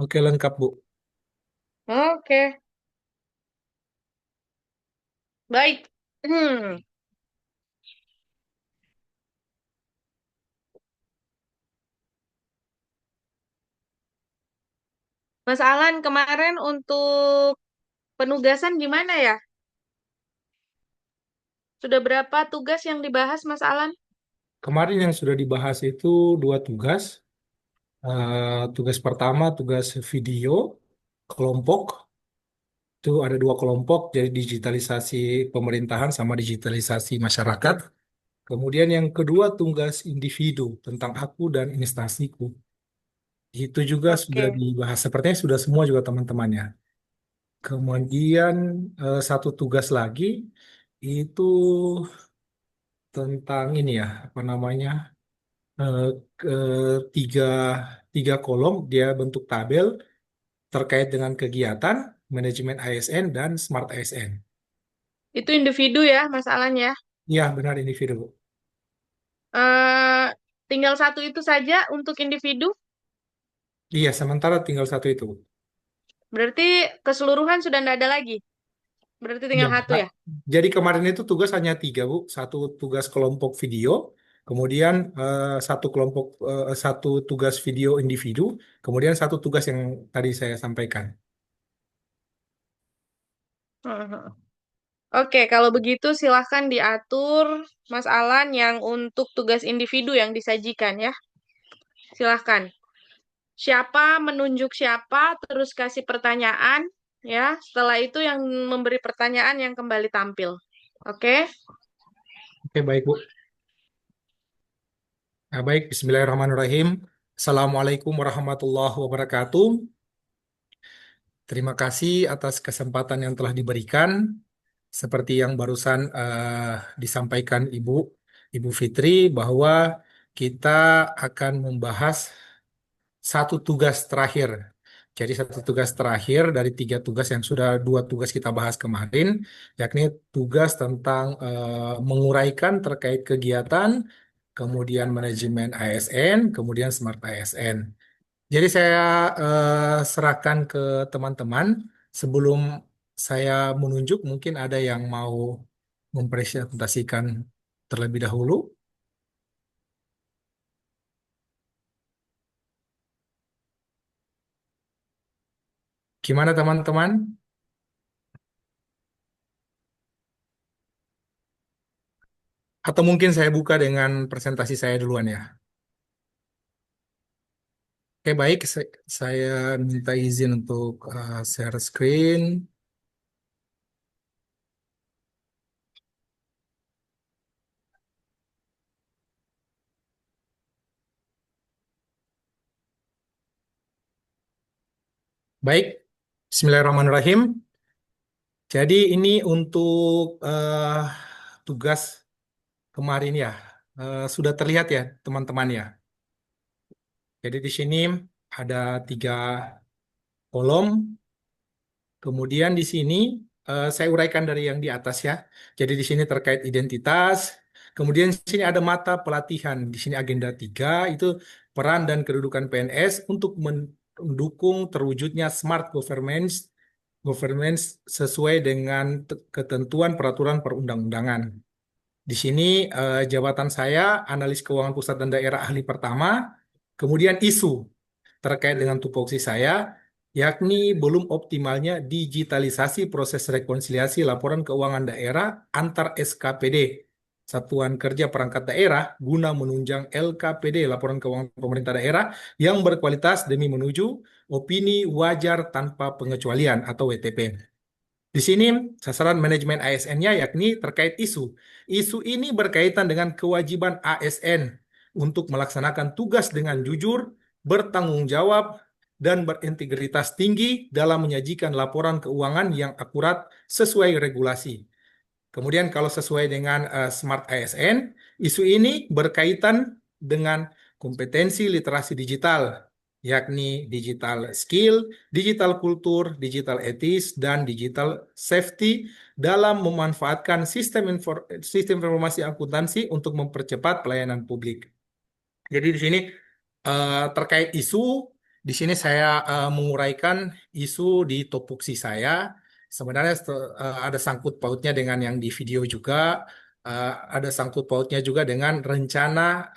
Oke, lengkap, Bu. Oke, baik. Hmm. Mas Alan, kemarin untuk penugasan gimana ya? Sudah berapa tugas yang dibahas, Mas Alan? Kemarin yang sudah dibahas itu dua tugas. Tugas pertama, tugas video kelompok. Itu ada dua kelompok, jadi digitalisasi pemerintahan sama digitalisasi masyarakat. Kemudian yang kedua, tugas individu tentang aku dan instansiku. Itu juga sudah Oke, dibahas. Sepertinya sudah semua juga teman-temannya. Kemudian satu tugas lagi itu tentang ini ya, apa namanya? eh, tiga, tiga kolom, dia bentuk tabel terkait dengan kegiatan, manajemen ASN, dan smart ASN. itu individu ya, Mas Alan ya. Iya, benar individu. Eh, tinggal satu itu saja untuk individu. Iya, sementara tinggal satu itu. Berarti keseluruhan sudah tidak ada lagi. Berarti Iya. tinggal satu Nah, ya. jadi kemarin itu tugas hanya tiga, Bu. Satu tugas kelompok video, kemudian satu tugas video individu, kemudian satu tugas yang tadi saya sampaikan. Mhm. Oke, kalau begitu silahkan diatur, Mas Alan, yang untuk tugas individu yang disajikan ya. Silahkan. Siapa menunjuk siapa, terus kasih pertanyaan, ya. Setelah itu yang memberi pertanyaan yang kembali tampil. Oke? Oke, baik, Bu. Nah, baik, Bismillahirrahmanirrahim. Assalamualaikum warahmatullahi wabarakatuh. Terima kasih atas kesempatan yang telah diberikan. Seperti yang barusan disampaikan Ibu Fitri, bahwa kita akan membahas satu tugas terakhir. Jadi satu tugas terakhir dari tiga tugas yang sudah dua tugas kita bahas kemarin, yakni tugas tentang menguraikan terkait kegiatan, kemudian manajemen ASN, kemudian smart ASN. Jadi saya serahkan ke teman-teman. Sebelum saya menunjuk, mungkin ada yang mau mempresentasikan terlebih dahulu. Gimana teman-teman? Atau mungkin saya buka dengan presentasi saya duluan ya. Oke, baik. Saya minta izin untuk share screen. Baik. Bismillahirrahmanirrahim. Jadi ini untuk tugas kemarin ya. Sudah terlihat ya teman-teman ya. Jadi di sini ada tiga kolom. Kemudian di sini saya uraikan dari yang di atas ya. Jadi di sini terkait identitas. Kemudian di sini ada mata pelatihan. Di sini agenda 3 itu peran dan kedudukan PNS untuk mendukung terwujudnya smart governance sesuai dengan ketentuan peraturan perundang-undangan. Di sini jabatan saya analis keuangan pusat dan daerah ahli pertama. Kemudian isu terkait dengan tupoksi saya, yakni belum optimalnya digitalisasi proses rekonsiliasi laporan keuangan daerah antar SKPD, Satuan Kerja Perangkat Daerah, guna menunjang LKPD, laporan keuangan pemerintah daerah, yang berkualitas demi menuju opini wajar tanpa pengecualian atau WTP. Di sini sasaran manajemen ASN-nya yakni terkait isu. Isu ini berkaitan dengan kewajiban ASN untuk melaksanakan tugas dengan jujur, bertanggung jawab, dan berintegritas tinggi dalam menyajikan laporan keuangan yang akurat sesuai regulasi. Kemudian kalau sesuai dengan Smart ASN, isu ini berkaitan dengan kompetensi literasi digital, yakni digital skill, digital kultur, digital etis, dan digital safety dalam memanfaatkan sistem informasi akuntansi untuk mempercepat pelayanan publik. Jadi di sini terkait isu, Di sini saya menguraikan isu di topoksi saya. Sebenarnya ada sangkut pautnya dengan yang di video juga, ada sangkut pautnya juga dengan rencana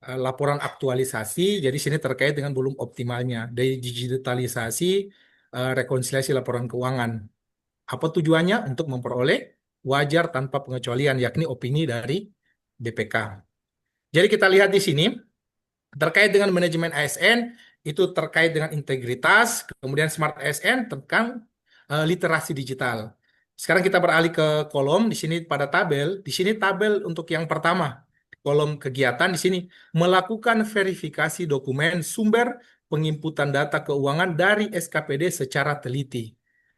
laporan aktualisasi. Jadi sini terkait dengan belum optimalnya dari digitalisasi rekonsiliasi laporan keuangan. Apa tujuannya? Untuk memperoleh wajar tanpa pengecualian, yakni opini dari BPK. Jadi kita lihat di sini terkait dengan manajemen ASN itu terkait dengan integritas, kemudian smart ASN tentang literasi digital. Sekarang kita beralih ke kolom di sini pada tabel. Di sini tabel untuk yang pertama, kolom kegiatan di sini melakukan verifikasi dokumen sumber penginputan data keuangan dari SKPD secara teliti.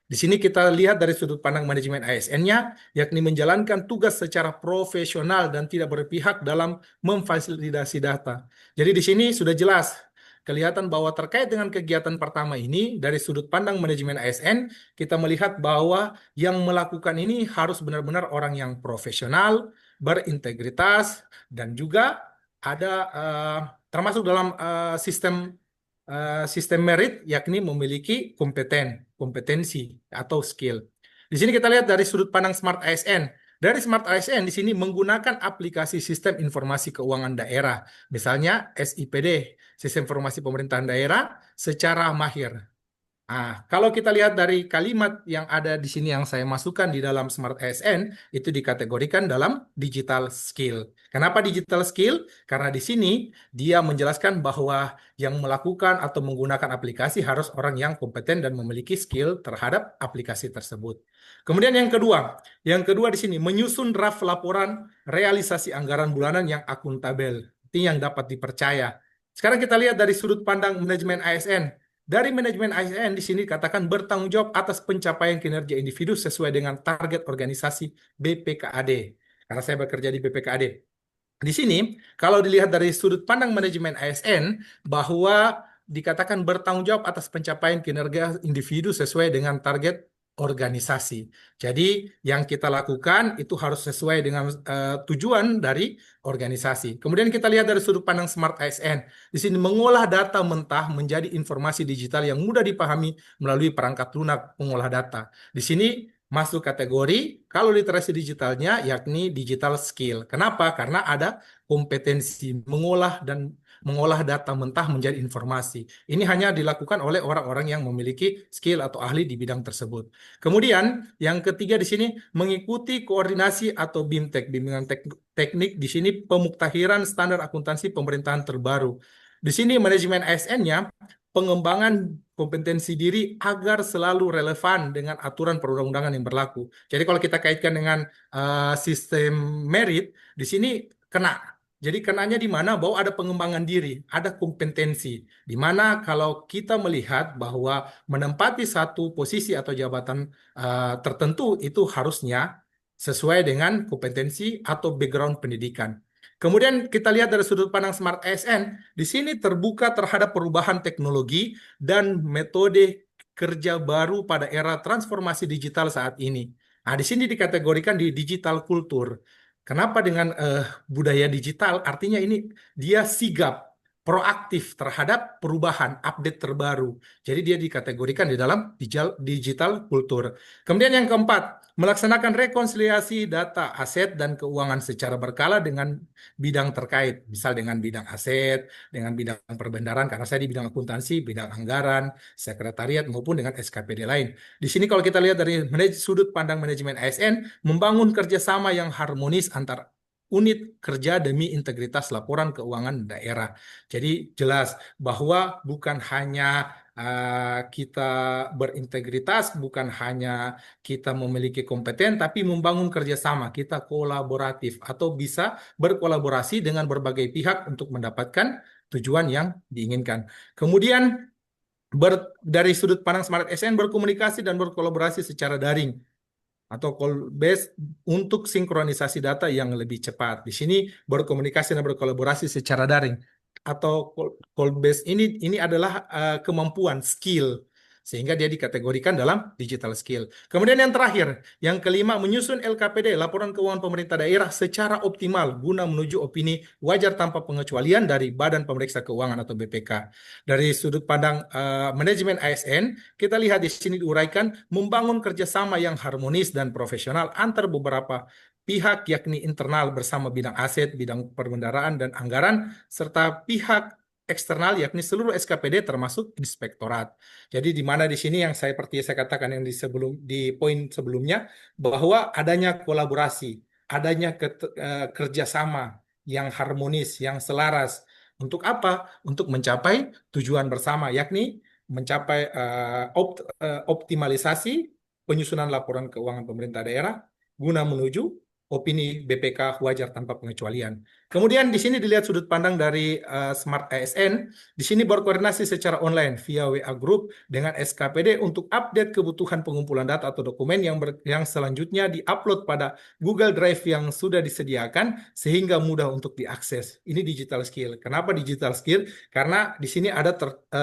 Di sini kita lihat dari sudut pandang manajemen ASN-nya, yakni menjalankan tugas secara profesional dan tidak berpihak dalam memfasilitasi data. Jadi di sini sudah jelas kelihatan bahwa terkait dengan kegiatan pertama ini dari sudut pandang manajemen ASN kita melihat bahwa yang melakukan ini harus benar-benar orang yang profesional, berintegritas dan juga ada termasuk dalam sistem merit yakni memiliki kompetensi atau skill. Di sini kita lihat dari sudut pandang Smart ASN. Dari Smart ASN di sini menggunakan aplikasi sistem informasi keuangan daerah, misalnya SIPD, Sistem Informasi Pemerintahan Daerah, secara mahir. Kalau kita lihat dari kalimat yang ada di sini yang saya masukkan di dalam Smart ASN, itu dikategorikan dalam digital skill. Kenapa digital skill? Karena di sini dia menjelaskan bahwa yang melakukan atau menggunakan aplikasi harus orang yang kompeten dan memiliki skill terhadap aplikasi tersebut. Kemudian yang kedua di sini menyusun draft laporan realisasi anggaran bulanan yang akuntabel, ini yang dapat dipercaya. Sekarang kita lihat dari sudut pandang manajemen ASN. Dari manajemen ASN di sini katakan bertanggung jawab atas pencapaian kinerja individu sesuai dengan target organisasi BPKAD. Karena saya bekerja di BPKAD. Di sini, kalau dilihat dari sudut pandang manajemen ASN, bahwa dikatakan bertanggung jawab atas pencapaian kinerja individu sesuai dengan target organisasi. Jadi, yang kita lakukan itu harus sesuai dengan tujuan dari organisasi. Kemudian kita lihat dari sudut pandang Smart ASN. Di sini mengolah data mentah menjadi informasi digital yang mudah dipahami melalui perangkat lunak pengolah data. Di sini masuk kategori kalau literasi digitalnya yakni digital skill. Kenapa? Karena ada kompetensi mengolah data mentah menjadi informasi. Ini hanya dilakukan oleh orang-orang yang memiliki skill atau ahli di bidang tersebut. Kemudian yang ketiga di sini mengikuti koordinasi atau BIMTEK, bimbingan teknik di sini pemuktahiran standar akuntansi pemerintahan terbaru. Di sini manajemen ASN-nya pengembangan kompetensi diri agar selalu relevan dengan aturan perundang-undangan yang berlaku. Jadi kalau kita kaitkan dengan sistem merit, di sini kena. Jadi kenanya di mana? Bahwa ada pengembangan diri, ada kompetensi. Di mana kalau kita melihat bahwa menempati satu posisi atau jabatan tertentu itu harusnya sesuai dengan kompetensi atau background pendidikan. Kemudian kita lihat dari sudut pandang Smart ASN, di sini terbuka terhadap perubahan teknologi dan metode kerja baru pada era transformasi digital saat ini. Di sini dikategorikan di digital kultur. Kenapa dengan budaya digital? Artinya ini dia sigap, proaktif terhadap perubahan, update terbaru. Jadi dia dikategorikan di dalam digital kultur. Kemudian yang keempat, melaksanakan rekonsiliasi data aset dan keuangan secara berkala dengan bidang terkait, misal dengan bidang aset, dengan bidang perbendaharaan, karena saya di bidang akuntansi, bidang anggaran, sekretariat, maupun dengan SKPD lain. Di sini kalau kita lihat dari sudut pandang manajemen ASN, membangun kerjasama yang harmonis antar unit kerja demi integritas laporan keuangan daerah. Jadi jelas bahwa bukan hanya kita berintegritas, bukan hanya kita memiliki kompeten, tapi membangun kerjasama, kita kolaboratif atau bisa berkolaborasi dengan berbagai pihak untuk mendapatkan tujuan yang diinginkan. Kemudian dari sudut pandang Smart SN berkomunikasi dan berkolaborasi secara daring atau call based untuk sinkronisasi data yang lebih cepat. Di sini berkomunikasi dan berkolaborasi secara daring atau call based ini adalah kemampuan skill sehingga dia dikategorikan dalam digital skill. Kemudian yang terakhir, yang kelima, menyusun LKPD, laporan keuangan pemerintah daerah secara optimal guna menuju opini wajar tanpa pengecualian dari Badan Pemeriksa Keuangan atau BPK. Dari sudut pandang manajemen ASN, kita lihat di sini diuraikan membangun kerjasama yang harmonis dan profesional antar beberapa pihak, yakni internal bersama bidang aset, bidang perbendaraan dan anggaran, serta pihak eksternal yakni seluruh SKPD termasuk inspektorat. Jadi di mana di sini yang saya seperti saya katakan yang di poin sebelumnya bahwa adanya kolaborasi, adanya kerjasama yang harmonis, yang selaras. Untuk apa? Untuk mencapai tujuan bersama, yakni mencapai optimalisasi penyusunan laporan keuangan pemerintah daerah guna menuju opini BPK wajar tanpa pengecualian. Kemudian di sini dilihat sudut pandang dari Smart ASN. Di sini berkoordinasi secara online via WA Group dengan SKPD untuk update kebutuhan pengumpulan data atau dokumen yang selanjutnya diupload pada Google Drive yang sudah disediakan sehingga mudah untuk diakses. Ini digital skill. Kenapa digital skill? Karena di sini ada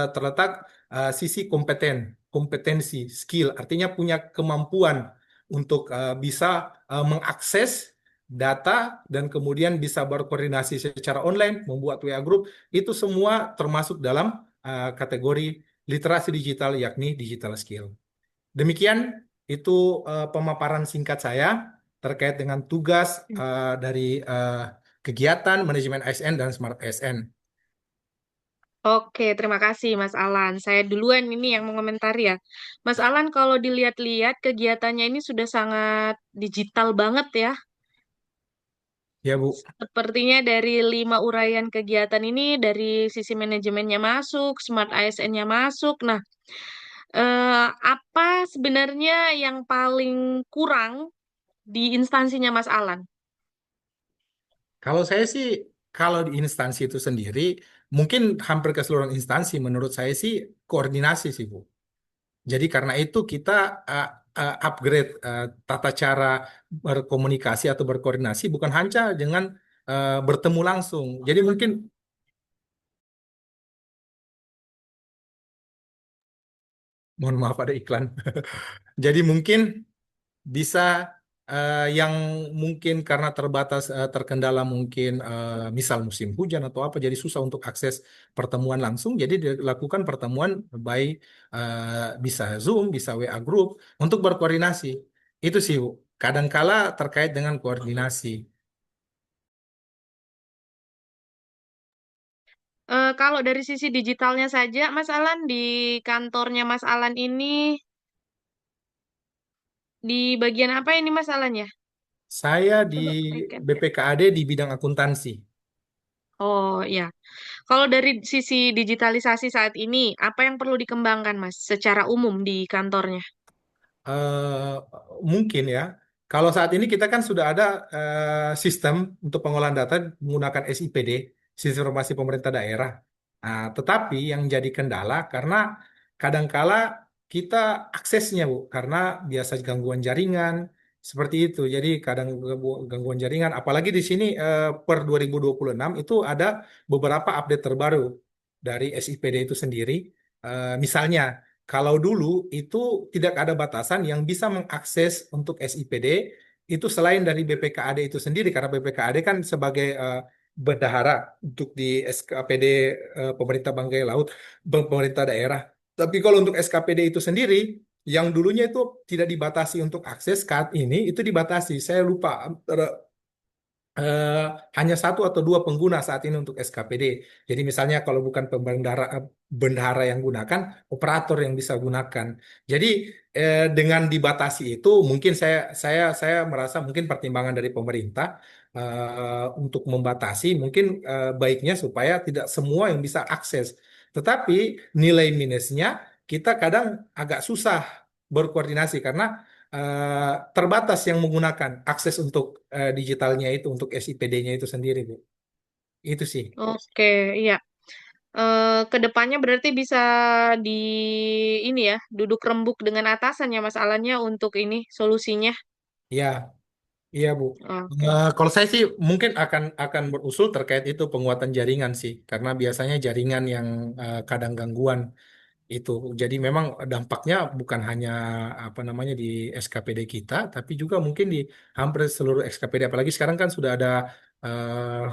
terletak sisi kompetensi, skill, artinya punya kemampuan untuk bisa mengakses data dan kemudian bisa berkoordinasi secara online, membuat WA group, itu semua termasuk dalam kategori literasi digital yakni digital skill. Demikian itu pemaparan singkat saya terkait dengan tugas dari kegiatan manajemen ASN dan Smart ASN. Oke, terima kasih Mas Alan. Saya duluan ini yang mengomentari ya. Mas Alan, kalau dilihat-lihat kegiatannya ini sudah sangat digital banget ya. Ya, Bu. Sepertinya dari 5 uraian kegiatan ini, dari sisi manajemennya masuk, Smart ASN-nya masuk. Nah, apa sebenarnya yang paling kurang di instansinya Mas Alan? Kalau saya sih, kalau di instansi itu sendiri, mungkin hampir keseluruhan instansi menurut saya sih koordinasi sih, Bu. Jadi karena itu kita upgrade tata cara berkomunikasi atau berkoordinasi bukan hanya dengan bertemu langsung. Jadi mungkin, mohon maaf ada iklan. Jadi mungkin bisa yang mungkin karena terbatas terkendala mungkin misal musim hujan atau apa jadi susah untuk akses pertemuan langsung jadi dilakukan pertemuan by bisa Zoom, bisa WA group untuk berkoordinasi. Itu sih Bu. Kadangkala terkait dengan koordinasi. Kalau dari sisi digitalnya saja, Mas Alan, di kantornya Mas Alan ini, di bagian apa ini Mas Alan ya? Saya di Coba berikan. BPKAD di bidang akuntansi. Oh ya, kalau dari sisi digitalisasi saat ini, apa yang perlu dikembangkan Mas secara umum di kantornya? eh, mungkin ya. Kalau saat ini kita kan sudah ada sistem untuk pengolahan data menggunakan SIPD, Sistem Informasi Pemerintah Daerah. Nah, tetapi yang jadi kendala karena kadangkala kita aksesnya, Bu, karena biasa gangguan jaringan seperti itu. Jadi kadang gangguan jaringan, apalagi di sini per 2026 itu ada beberapa update terbaru dari SIPD itu sendiri. Misalnya kalau dulu itu tidak ada batasan yang bisa mengakses untuk SIPD itu selain dari BPKAD itu sendiri karena BPKAD kan sebagai bendahara untuk di SKPD pemerintah bangkai laut pemerintah daerah. Tapi kalau untuk SKPD itu sendiri yang dulunya itu tidak dibatasi untuk akses saat ini itu dibatasi. Saya lupa eh, hanya satu atau dua pengguna saat ini untuk SKPD. Jadi misalnya kalau bukan bendahara yang gunakan, operator yang bisa gunakan. Jadi dengan dibatasi itu, mungkin saya merasa mungkin pertimbangan dari pemerintah untuk membatasi, mungkin baiknya supaya tidak semua yang bisa akses. Tetapi nilai minusnya kita kadang agak susah berkoordinasi karena terbatas yang menggunakan akses untuk digitalnya itu untuk SIPD-nya itu sendiri, Bu. Itu sih. Oke, iya. Kedepannya berarti bisa di ini ya, duduk rembuk dengan atasannya Mas Alannya untuk ini solusinya. Iya, iya, Bu. Oke. Kalau saya sih mungkin akan berusul terkait itu penguatan jaringan sih, karena biasanya jaringan yang kadang gangguan. Itu jadi memang dampaknya bukan hanya apa namanya di SKPD kita, tapi juga mungkin di hampir seluruh SKPD. Apalagi sekarang kan sudah ada eh,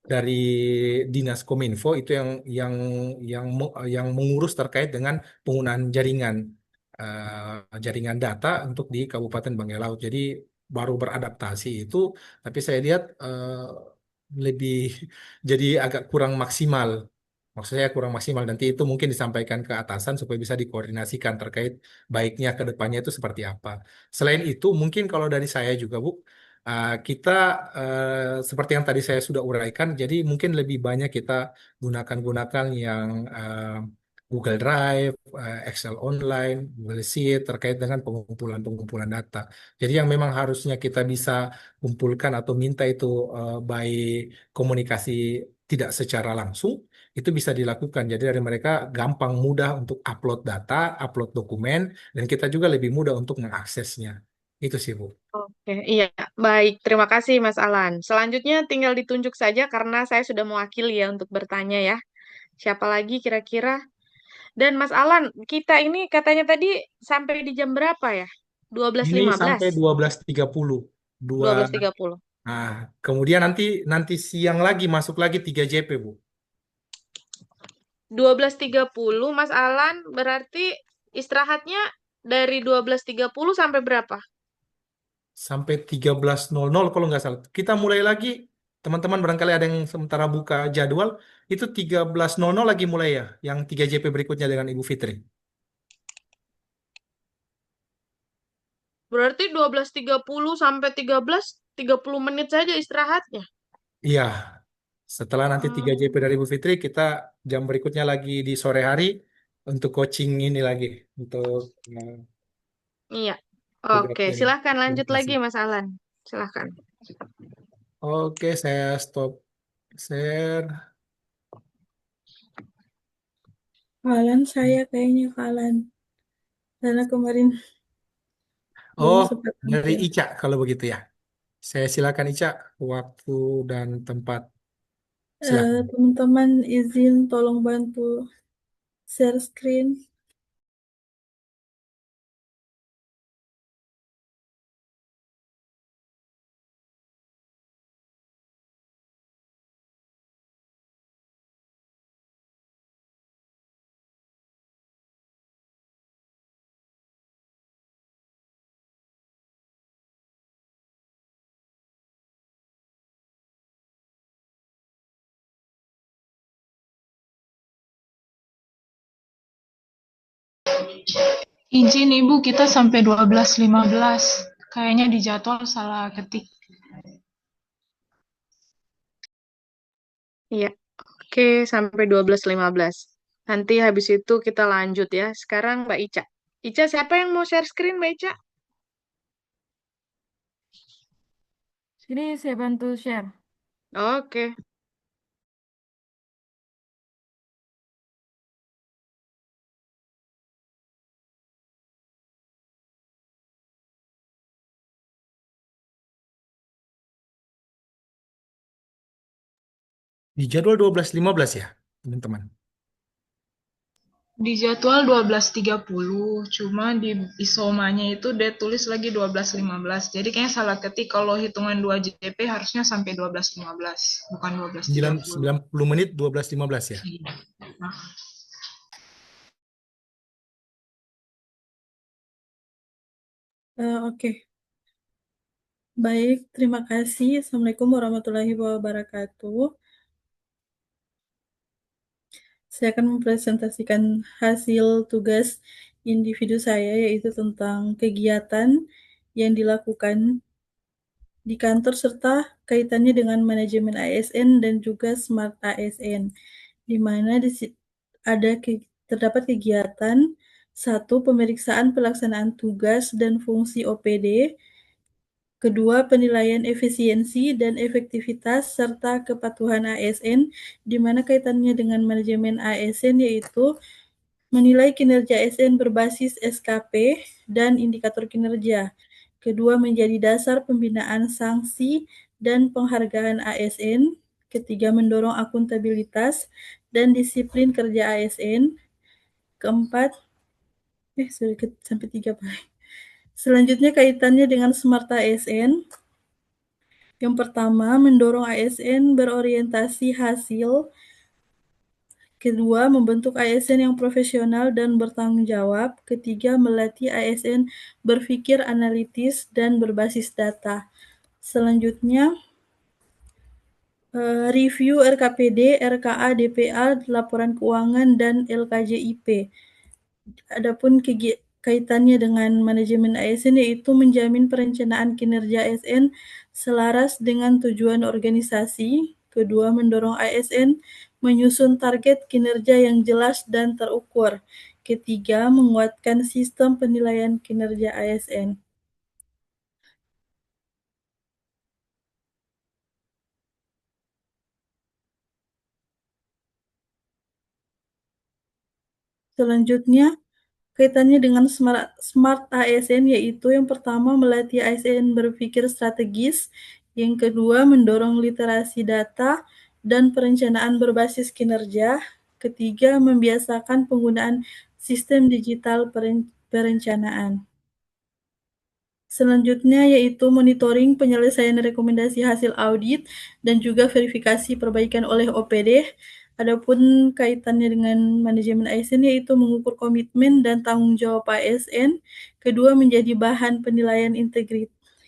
dari Dinas Kominfo itu yang mengurus terkait dengan penggunaan jaringan data untuk di Kabupaten Banggai Laut. Jadi baru beradaptasi itu, tapi saya lihat lebih jadi agak kurang maksimal. Maksudnya kurang maksimal. Nanti itu mungkin disampaikan ke atasan supaya bisa dikoordinasikan terkait baiknya ke depannya itu seperti apa. Selain itu, mungkin kalau dari saya juga, Bu, kita seperti yang tadi saya sudah uraikan, jadi mungkin lebih banyak kita gunakan yang Google Drive, Excel Online, Google Sheet terkait dengan pengumpulan data. Jadi yang memang harusnya kita bisa kumpulkan atau minta itu by komunikasi tidak secara langsung, itu bisa dilakukan. Jadi dari mereka gampang mudah untuk upload data, upload dokumen, dan kita juga lebih mudah untuk mengaksesnya. Itu sih, Bu. Oke, iya, baik. Terima kasih, Mas Alan. Selanjutnya tinggal ditunjuk saja karena saya sudah mewakili ya untuk bertanya ya. Siapa lagi kira-kira? Dan Mas Alan, kita ini katanya tadi sampai di jam berapa ya? Dua belas Ini lima belas, sampai 12.30. Dua, 12.30. nah, kemudian nanti nanti siang lagi masuk lagi 3 JP, Bu. 12.30, Mas Alan berarti istirahatnya dari 12.30 sampai berapa? Sampai 13.00 kalau nggak salah. Kita mulai lagi, teman-teman barangkali ada yang sementara buka jadwal, itu 13.00 lagi mulai ya, yang 3 JP berikutnya dengan Ibu Fitri. Berarti 12.30 sampai 13.30 menit saja istirahatnya. Iya, setelah nanti 3 JP Hmm, dari Ibu Fitri, kita jam berikutnya lagi di sore hari untuk coaching ini lagi, untuk iya. tugas Oke, ini. silahkan Terima lanjut lagi kasih. Mas Alan. Silahkan. Oke, saya stop share. Kalan saya kayaknya Kalan. Karena kemarin belum Oh, sempat dari tampil. Ica kalau begitu ya. Saya silakan Ica, waktu dan tempat silakan. Teman-teman izin tolong bantu share screen. Izin Ibu, kita sampai 12.15. Kayaknya di jadwal salah ketik. Iya. Oke, sampai 12.15. Nanti habis itu kita lanjut ya. Sekarang Mbak Ica. Ica, siapa yang mau share screen, Mbak Ica? Sini saya bantu share. Oke. Di jadwal 12.15 ya, teman-teman. Di jadwal 12.30, cuma di isomanya itu dia tulis lagi 12.15. Jadi kayaknya salah ketik, kalau hitungan 2 JP harusnya sampai 12.15, bukan 12.30. 90 menit 12.15 ya. Iya. Nah, Oke, baik. Terima kasih. Assalamualaikum warahmatullahi wabarakatuh. Saya akan mempresentasikan hasil tugas individu saya, yaitu tentang kegiatan yang dilakukan di kantor serta kaitannya dengan manajemen ASN dan juga Smart ASN, di mana ada terdapat kegiatan satu, pemeriksaan pelaksanaan tugas dan fungsi OPD, kedua, penilaian efisiensi dan efektivitas serta kepatuhan ASN, di mana kaitannya dengan manajemen ASN yaitu menilai kinerja ASN berbasis SKP dan indikator kinerja. Kedua, menjadi dasar pembinaan sanksi dan penghargaan ASN. Ketiga, mendorong akuntabilitas dan disiplin kerja ASN. Keempat, sorry, sampai 3 Pak. Selanjutnya kaitannya dengan Smart ASN. Yang pertama, mendorong ASN berorientasi hasil. Kedua, membentuk ASN yang profesional dan bertanggung jawab. Ketiga, melatih ASN berpikir analitis dan berbasis data. Selanjutnya, review RKPD, RKA, DPA, laporan keuangan, dan LKJIP. Adapun kaitannya dengan manajemen ASN yaitu menjamin perencanaan kinerja ASN selaras dengan tujuan organisasi. Kedua, mendorong ASN menyusun target kinerja yang jelas dan terukur. Ketiga, menguatkan sistem penilaian kinerja ASN. Selanjutnya, kaitannya dengan Smart ASN yaitu yang pertama melatih ASN berpikir strategis, yang kedua mendorong literasi data dan perencanaan berbasis kinerja, ketiga membiasakan penggunaan sistem digital perencanaan. Selanjutnya yaitu monitoring penyelesaian rekomendasi hasil audit dan juga verifikasi perbaikan oleh OPD. Adapun kaitannya dengan manajemen ASN yaitu mengukur komitmen dan tanggung jawab ASN. Kedua, menjadi bahan penilaian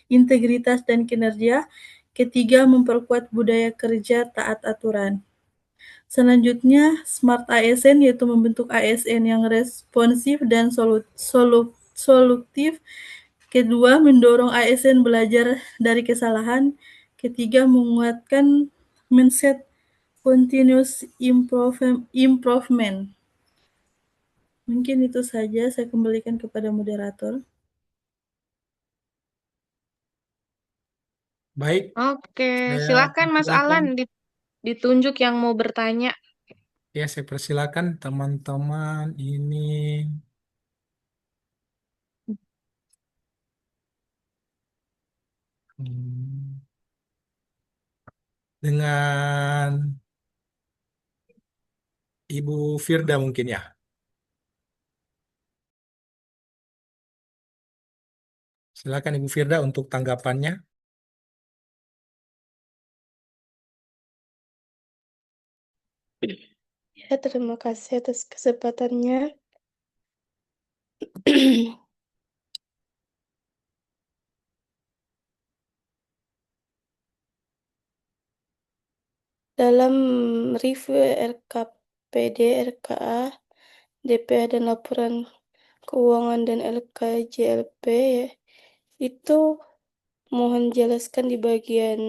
integritas dan kinerja. Ketiga, memperkuat budaya kerja taat aturan. Selanjutnya, Smart ASN yaitu membentuk ASN yang responsif dan solutif. Kedua, mendorong ASN belajar dari kesalahan. Ketiga, menguatkan mindset continuous improvement. Mungkin itu saja, saya kembalikan kepada moderator. Baik, Oke, saya silakan Mas persilakan. Alan ditunjuk yang mau bertanya. Ya, saya persilakan teman-teman ini hmm, dengan Ibu Firda mungkin ya. Silakan Ibu Firda untuk tanggapannya. Ya, terima kasih atas kesempatannya. Dalam review RKPD, RKA, DPA, dan laporan keuangan dan LKJLP, itu mohon jelaskan di bagian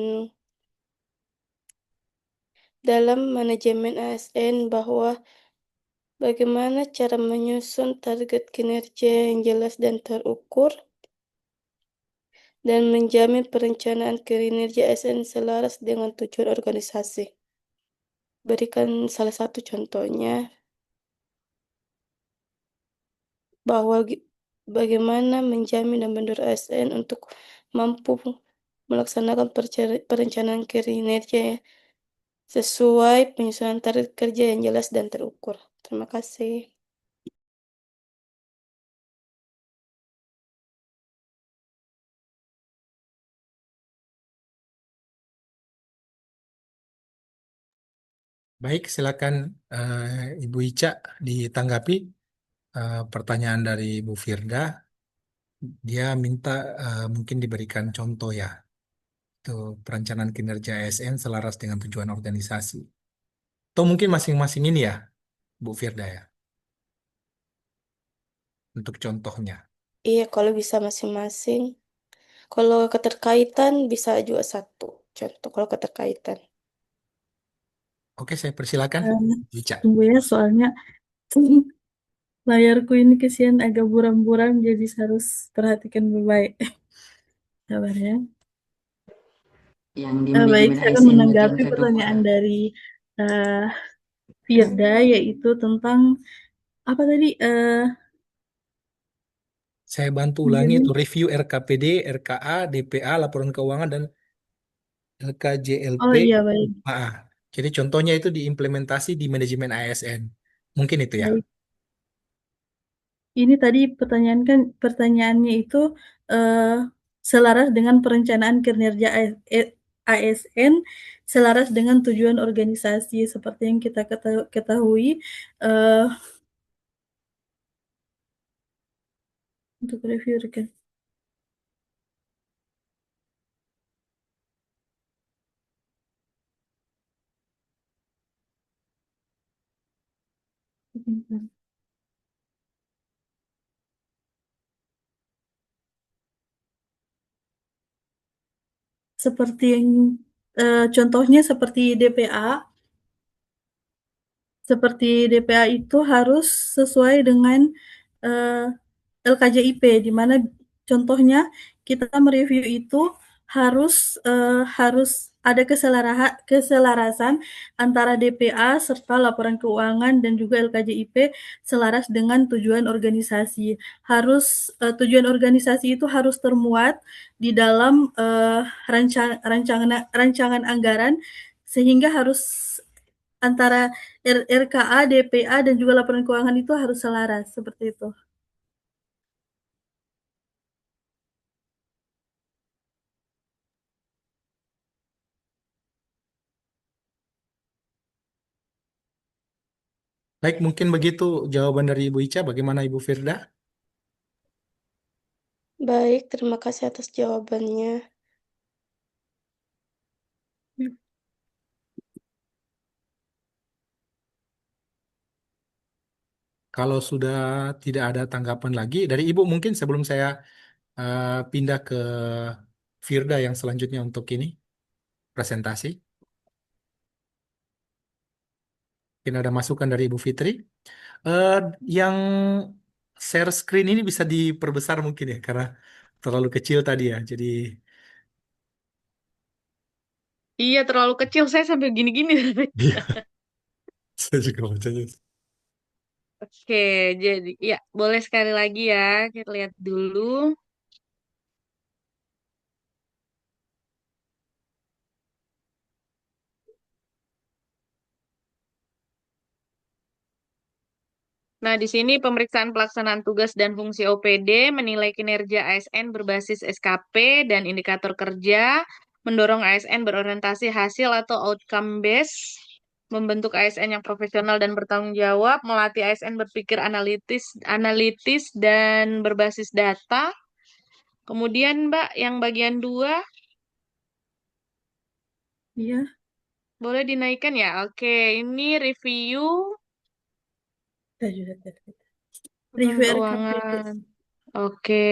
dalam manajemen ASN bahwa bagaimana cara menyusun target kinerja yang jelas dan terukur dan menjamin perencanaan kinerja ASN selaras dengan tujuan organisasi. Berikan salah satu contohnya bahwa bagaimana menjamin dan mendorong ASN untuk mampu melaksanakan perencanaan kinerja sesuai penyusunan target kerja yang jelas dan terukur. Terima kasih. Baik, silakan Ibu Ica ditanggapi pertanyaan dari Bu Firda. Dia minta mungkin diberikan contoh ya, itu perencanaan kinerja ASN selaras dengan tujuan organisasi. Atau mungkin masing-masing ini ya, Bu Firda ya, untuk contohnya. Iya, kalau bisa masing-masing. Kalau keterkaitan bisa juga satu contoh kalau keterkaitan. Oke, saya persilakan, Bu Ica. Tunggu ya, soalnya layarku ini kesian agak buram-buram, jadi harus perhatikan baik-baik. Sabar ya. Yang di Baik, manajemen saya akan ASN menanggapi yang pertanyaan dari Firda, yaitu tentang apa tadi? Saya bantu ulangi Manajemen. itu review RKPD, RKA, DPA, laporan keuangan, dan LKJLP. Oh iya, baik. Ah, jadi contohnya itu diimplementasi di manajemen ASN. Mungkin itu ya. Baik. ini tadi pertanyaannya itu eh, selaras dengan perencanaan kinerja ASN, selaras dengan tujuan organisasi seperti yang kita ketahui eh, untuk review rekan. Seperti yang contohnya seperti DPA itu harus sesuai dengan eh, LKJIP, di mana contohnya kita mereview itu harus ada keselarasan antara DPA serta laporan keuangan dan juga LKJIP selaras dengan tujuan organisasi. Tujuan organisasi itu harus termuat di dalam rancangan anggaran, sehingga harus antara RKA, DPA dan juga laporan keuangan itu harus selaras seperti itu. Baik, mungkin begitu jawaban dari Ibu Ica. Bagaimana Ibu Firda? Baik, terima kasih atas jawabannya. Kalau sudah tidak ada tanggapan lagi dari Ibu, mungkin sebelum saya pindah ke Firda yang selanjutnya untuk ini presentasi. Mungkin ada masukan dari Ibu Fitri. Eh, yang share screen ini bisa diperbesar mungkin ya, karena terlalu kecil tadi ya. Jadi Iya, terlalu kecil. Saya sampai gini-gini. iya, saya juga bacanya. Oke, jadi ya boleh sekali lagi ya. Kita lihat dulu. Nah, di sini pemeriksaan pelaksanaan tugas dan fungsi OPD, menilai kinerja ASN berbasis SKP dan indikator kerja, mendorong ASN berorientasi hasil atau outcome based, membentuk ASN yang profesional dan bertanggung jawab, melatih ASN berpikir analitis dan berbasis data. Kemudian, Mbak, yang bagian 2 Iya, boleh dinaikkan ya? Oke, ini review saya juga tadi. laporan Review RKP. keuangan. Oke.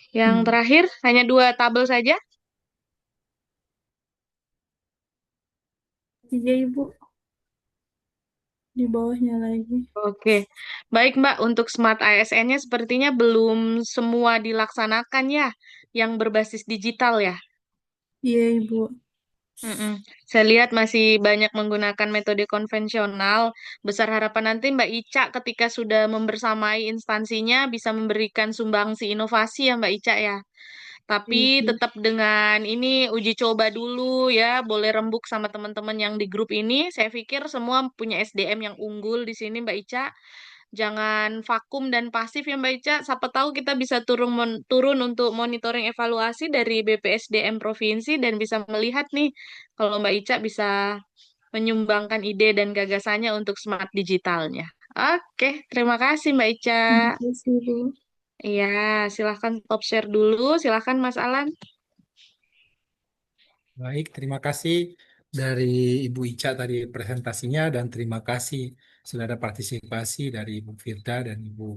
Yang Hmm. terakhir hanya 2 tabel saja. Tiga Ibu, di bawahnya lagi. Oke, baik Mbak. Untuk Smart ASN-nya sepertinya belum semua dilaksanakan ya, yang berbasis digital ya. Iya Ibu. Mm-mm. Saya lihat masih banyak menggunakan metode konvensional. Besar harapan nanti Mbak Ica ketika sudah membersamai instansinya bisa memberikan sumbangsi inovasi ya Mbak Ica ya. Tapi Ibu. tetap dengan ini uji coba dulu ya, boleh rembuk sama teman-teman yang di grup ini. Saya pikir semua punya SDM yang unggul di sini Mbak Ica. Jangan vakum dan pasif ya Mbak Ica. Siapa tahu kita bisa turun untuk monitoring evaluasi dari BPSDM provinsi dan bisa melihat nih kalau Mbak Ica bisa menyumbangkan ide dan gagasannya untuk smart digitalnya. Oke, terima kasih Mbak Ica. Terima kasih Ibu. Iya, silahkan top share dulu. Silahkan Mas Alan. Baik, terima kasih dari Ibu Ica tadi presentasinya dan terima kasih sudah ada partisipasi dari Ibu Firda dan Ibu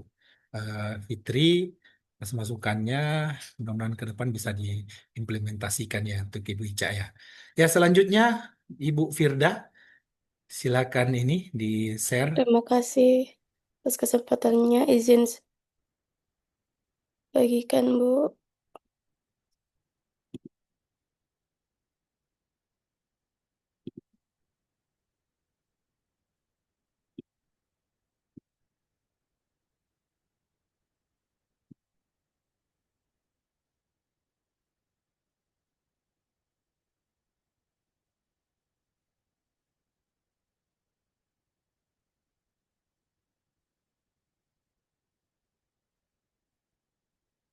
Fitri atas masukannya. Mudah-mudahan ke depan bisa diimplementasikan ya untuk Ibu Ica ya. Ya, selanjutnya Ibu Firda, silakan ini di-share. Terima kasih atas kesempatannya. Izin bagikan, Bu.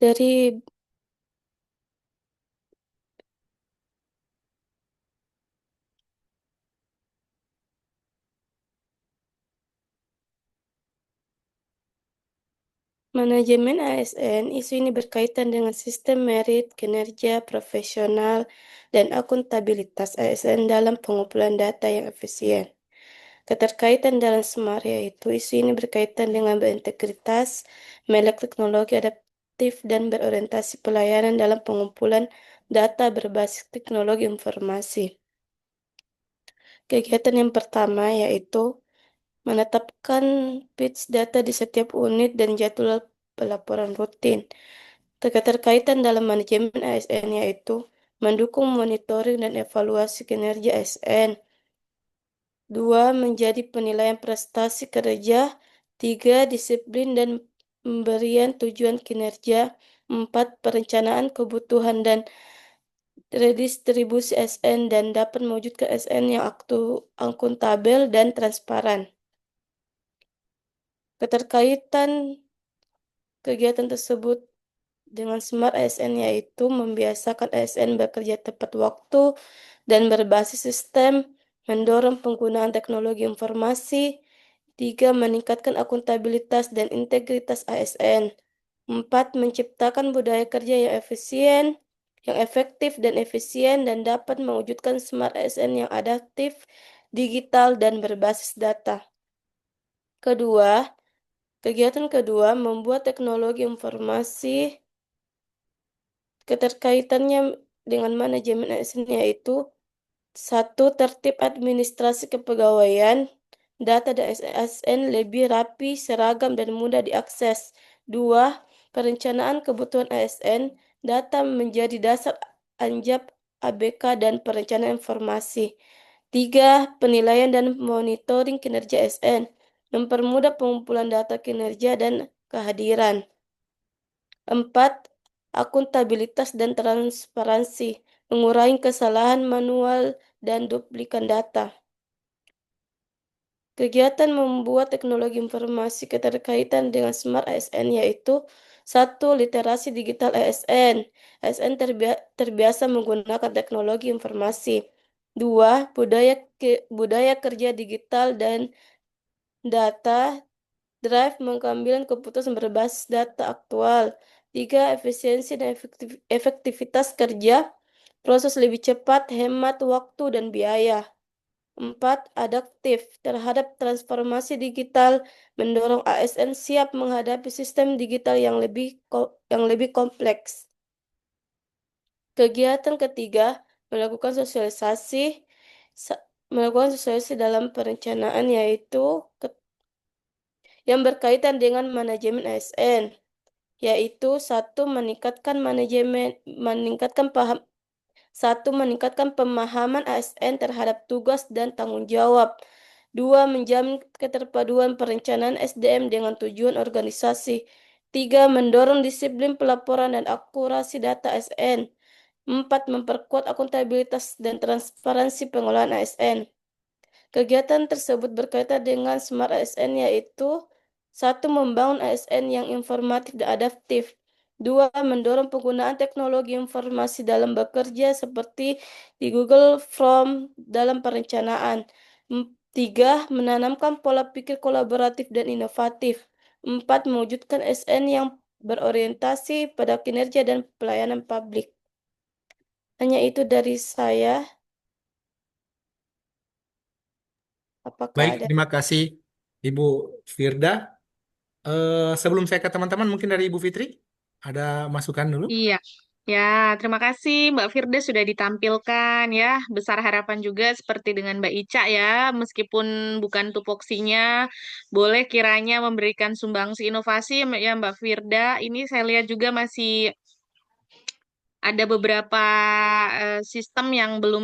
Dari manajemen ASN, isu ini berkaitan dengan sistem merit, kinerja, profesional, dan akuntabilitas ASN dalam pengumpulan data yang efisien. Keterkaitan dalam Smart yaitu isu ini berkaitan dengan berintegritas, melek teknologi adaptif, dan berorientasi pelayanan dalam pengumpulan data berbasis teknologi informasi. Kegiatan yang pertama yaitu menetapkan pitch data di setiap unit dan jadwal pelaporan rutin. Keterkaitan dalam manajemen ASN yaitu mendukung monitoring dan evaluasi kinerja ASN. 2. Menjadi penilaian prestasi kerja. 3. Disiplin dan pemberian tujuan kinerja. 4. Perencanaan kebutuhan dan redistribusi SN dan dapat mewujudkan SN yang akuntabel dan transparan. Keterkaitan kegiatan tersebut dengan Smart ASN yaitu membiasakan ASN bekerja tepat waktu dan berbasis sistem, mendorong penggunaan teknologi informasi. 3. Meningkatkan akuntabilitas dan integritas ASN. 4. Menciptakan budaya kerja yang efisien, yang efektif dan efisien dan dapat mewujudkan Smart ASN yang adaptif, digital, dan berbasis data. Kegiatan kedua, membuat teknologi informasi. Keterkaitannya dengan manajemen ASN yaitu 1. Tertib administrasi kepegawaian. Data dari ASN lebih rapi, seragam, dan mudah diakses. 2. Perencanaan kebutuhan ASN. Data menjadi dasar anjap ABK dan perencanaan informasi. 3. Penilaian dan monitoring kinerja ASN. Mempermudah pengumpulan data kinerja dan kehadiran. 4. Akuntabilitas dan transparansi. Mengurangi kesalahan manual dan duplikan data. Kegiatan membuat teknologi informasi keterkaitan dengan Smart ASN yaitu 1. Literasi digital ASN. ASN terbiasa menggunakan teknologi informasi. 2. Budaya kerja digital dan data. Drive mengambil keputusan berbasis data aktual. 3. Efisiensi dan efektivitas kerja. Proses lebih cepat, hemat waktu dan biaya. 4. Adaptif terhadap transformasi digital, mendorong ASN siap menghadapi sistem digital yang lebih kompleks. Kegiatan ketiga, melakukan sosialisasi dalam perencanaan yaitu yang berkaitan dengan manajemen ASN, yaitu 1. Meningkatkan pemahaman ASN terhadap tugas dan tanggung jawab. 2. Menjamin keterpaduan perencanaan SDM dengan tujuan organisasi. 3. Mendorong disiplin pelaporan dan akurasi data ASN. 4. Memperkuat akuntabilitas dan transparansi pengelolaan ASN. Kegiatan tersebut berkaitan dengan Smart ASN yaitu 1. Membangun ASN yang informatif dan adaptif. 2. Mendorong penggunaan teknologi informasi dalam bekerja seperti di Google Form dalam perencanaan. 3. Menanamkan pola pikir kolaboratif dan inovatif. 4. Mewujudkan ASN yang berorientasi pada kinerja dan pelayanan publik. Hanya itu dari saya. Apakah Baik, ada? terima kasih Ibu Firda. Sebelum saya ke teman-teman, mungkin dari Ibu Fitri, ada masukan dulu? Iya, ya, terima kasih Mbak Firda sudah ditampilkan ya. Besar harapan juga seperti dengan Mbak Ica ya, meskipun bukan tupoksinya, boleh kiranya memberikan sumbangsi inovasi ya Mbak Firda. Ini saya lihat juga masih ada beberapa sistem yang belum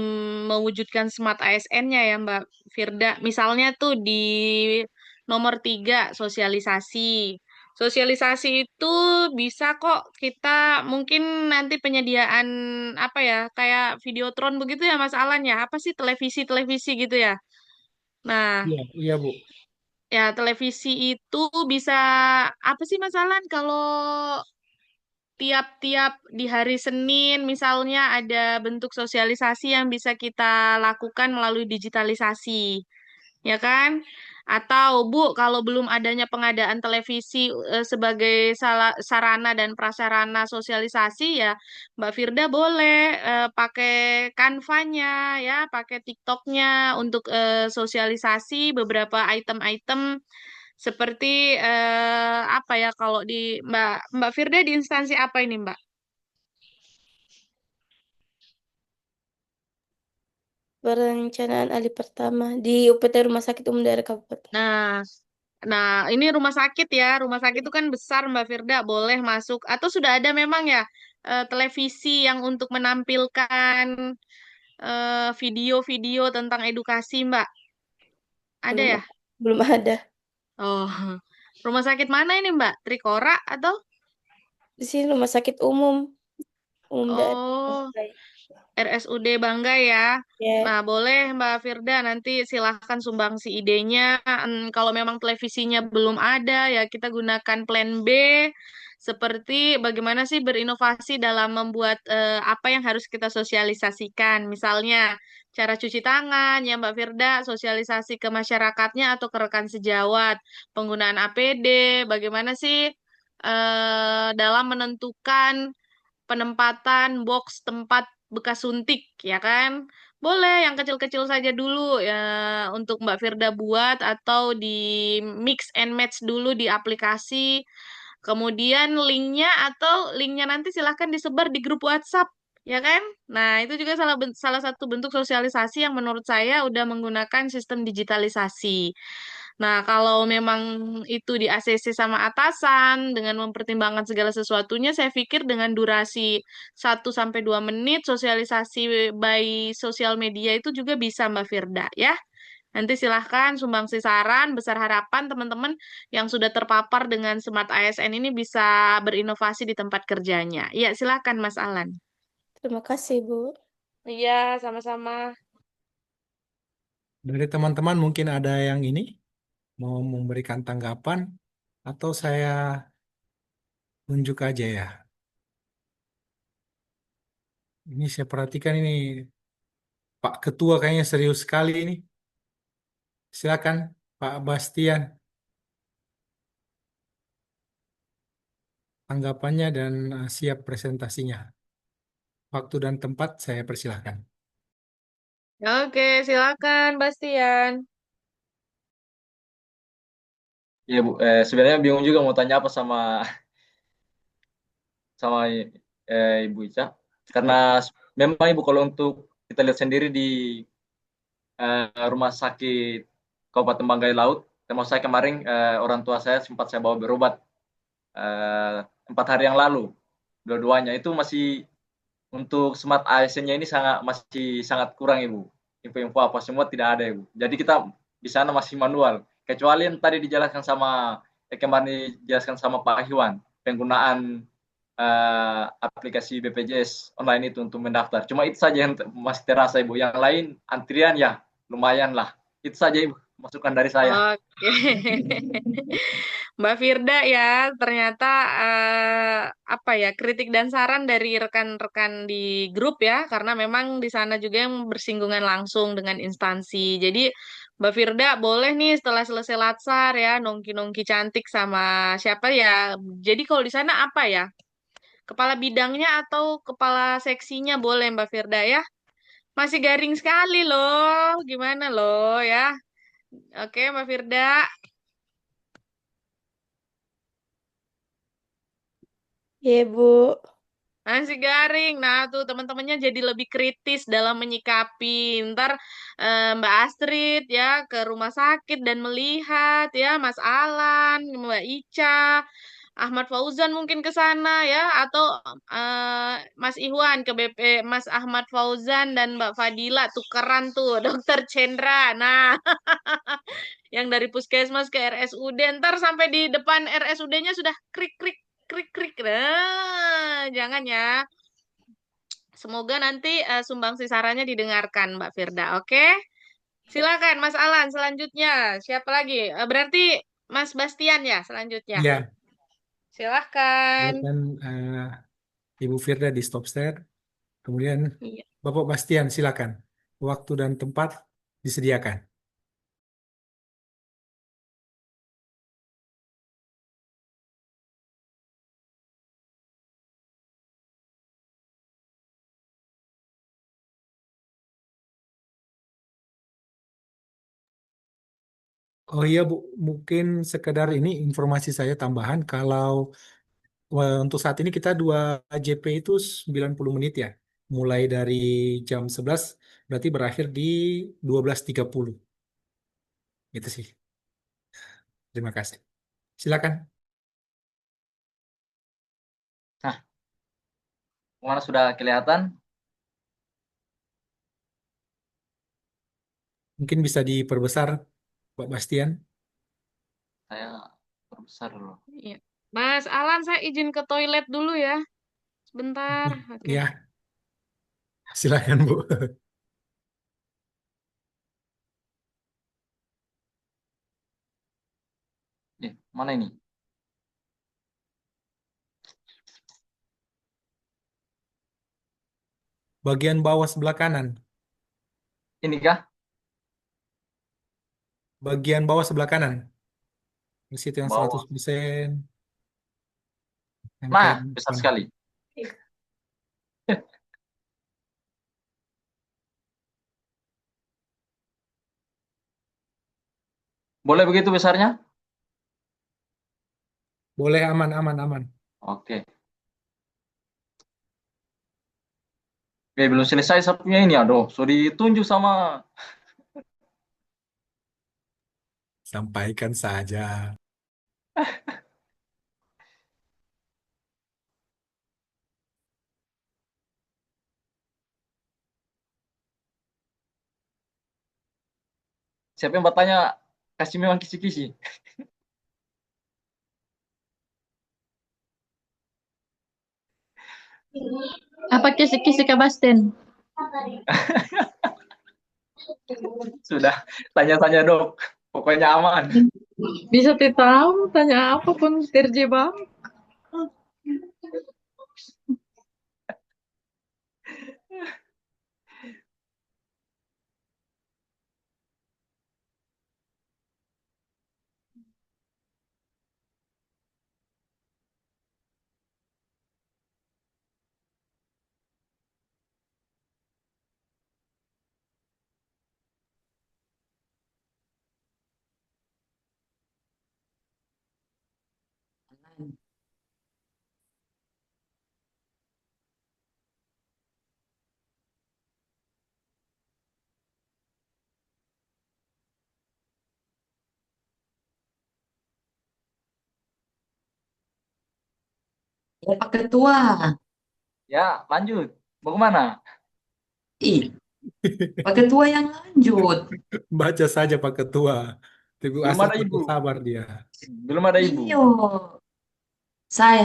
mewujudkan smart ASN-nya ya Mbak Firda. Misalnya tuh di nomor 3, sosialisasi. Sosialisasi itu bisa kok kita mungkin nanti penyediaan apa ya, kayak videotron begitu ya Mas Alan ya. Apa sih televisi-televisi gitu ya. Nah, Iya, iya Bu. ya televisi itu bisa apa sih Mas Alan kalau tiap-tiap di hari Senin misalnya ada bentuk sosialisasi yang bisa kita lakukan melalui digitalisasi, ya kan? Atau Bu, kalau belum adanya pengadaan televisi sebagai sarana dan prasarana sosialisasi ya, Mbak Firda boleh pakai Canva-nya ya, pakai TikTok-nya untuk sosialisasi beberapa item-item seperti apa ya kalau di Mbak Firda di instansi apa ini, Mbak? Perencanaan alih pertama di UPT Rumah Sakit Umum Daerah Kabupaten. Nah, ini rumah sakit ya. Rumah sakit itu kan besar, Mbak Firda. Boleh masuk. Atau sudah ada memang ya televisi yang untuk menampilkan video-video tentang edukasi, Mbak. Ada Belum ya? belum ada. Oh, rumah sakit mana ini, Mbak? Trikora atau? Di sini Rumah Sakit Umum Daerah Oh, Kabupaten. RSUD Bangga ya. Ya, Nah, boleh Mbak Firda nanti silahkan sumbangsi idenya. Kalau memang televisinya belum ada, ya kita gunakan plan B. Seperti bagaimana sih berinovasi dalam membuat apa yang harus kita sosialisasikan. Misalnya, cara cuci tangan ya Mbak Firda, sosialisasi ke masyarakatnya atau ke rekan sejawat. Penggunaan APD, bagaimana sih dalam menentukan penempatan box tempat bekas suntik, ya kan? Boleh yang kecil-kecil saja dulu ya untuk Mbak Firda buat atau di mix and match dulu di aplikasi. Kemudian linknya nanti silahkan disebar di grup WhatsApp, ya kan? Nah, itu juga salah satu bentuk sosialisasi yang menurut saya udah menggunakan sistem digitalisasi. Nah, kalau memang itu di ACC sama atasan dengan mempertimbangkan segala sesuatunya, saya pikir dengan durasi 1 sampai 2 menit sosialisasi by sosial media itu juga bisa Mbak Firda ya. Nanti silahkan sumbangsi saran, besar harapan teman-teman yang sudah terpapar dengan Smart ASN ini bisa berinovasi di tempat kerjanya. Iya, silahkan Mas Alan. terima kasih Bu. Iya, sama-sama. Dari teman-teman mungkin ada yang ini mau memberikan tanggapan atau saya tunjuk aja ya. Ini saya perhatikan ini Pak Ketua kayaknya serius sekali ini. Silakan Pak Bastian tanggapannya dan siap presentasinya. Waktu dan tempat saya persilahkan. Oke, silakan Bastian. Iya Bu, sebenarnya bingung juga mau tanya apa sama sama Ibu Ica, karena memang Ibu kalau untuk kita lihat sendiri di rumah sakit Kabupaten Banggai Laut, termasuk saya kemarin orang tua saya sempat saya bawa berobat 4 hari yang lalu, dua-duanya itu masih untuk smart ASN-nya ini masih sangat kurang Ibu. Info-info apa semua tidak ada Ibu. Jadi kita di sana masih manual. Kecuali yang tadi dijelaskan sama kemarin dijelaskan sama Pak Iwan, penggunaan aplikasi BPJS online itu untuk mendaftar. Cuma itu saja yang masih terasa Ibu. Yang lain antrian ya lumayan lah. Itu saja Ibu masukan dari saya. Oke. Mbak Firda ya, ternyata apa ya, kritik dan saran dari rekan-rekan di grup ya, karena memang di sana juga yang bersinggungan langsung dengan instansi. Jadi Mbak Firda boleh nih setelah selesai latsar ya, nongki-nongki cantik sama siapa ya. Jadi kalau di sana apa ya? Kepala bidangnya atau kepala seksinya boleh Mbak Firda ya. Masih garing sekali loh. Gimana loh ya? Oke, Mbak Firda. Ya Bu. Masih garing. Nah, tuh teman-temannya jadi lebih kritis dalam menyikapi. Ntar Mbak Astrid ya ke rumah sakit dan melihat ya Mas Alan, Mbak Ica, Ahmad Fauzan mungkin ke sana ya atau Mas Ihwan ke BP Mas Ahmad Fauzan dan Mbak Fadila tukeran tuh Dokter Chandra. Nah, yang dari puskesmas ke RSUD ntar sampai di depan RSUD-nya sudah krik krik krik krik. Nah, jangan ya. Semoga nanti sumbangsi sarannya didengarkan Mbak Firda. Oke? Silakan Mas Alan selanjutnya. Siapa lagi? Berarti Mas Bastian ya selanjutnya. Ya, Silahkan. Silakan Ibu Firda di stop share. Kemudian Iya. Bapak Bastian silakan. Waktu dan tempat disediakan. Oh iya Bu, mungkin sekedar ini informasi saya tambahan kalau untuk saat ini kita 2 JP itu 90 menit ya. Mulai dari jam 11 berarti berakhir di 12.30. Itu sih. Terima kasih. Silakan. Nah, mana sudah kelihatan? Mungkin bisa diperbesar Pak Bastian. Saya perbesar dulu. Iya. Mas Alan, saya izin ke toilet dulu ya. Sebentar. Oke. Ya, silakan Bu. Mana ini? Bagian bawah sebelah kanan. Ini kah? Bagian bawah sebelah kanan. Di situ yang Bawah. 100%. Yang Nah, kayak besar sekali. Boleh begitu besarnya? boleh aman, aman, aman. Oke. Oke, belum selesai sapunya ini. Aduh, sudah ditunjuk sama. Sampaikan saja. Siapa yang bertanya? Kasih memang kisi-kisi. Apa kisi-kisi Kak Basten? Sudah, tanya-tanya dok. Pokoknya aman. Bisa tahu, tanya apapun terjebak. Ya, Pak Ketua. Ya, lanjut. Mau kemana? Ih, Pak Ketua yang lanjut. Baca saja Pak Ketua. Tunggu Belum asal ada ibu. sabar dia. Belum ada ibu. Iyo. Saya.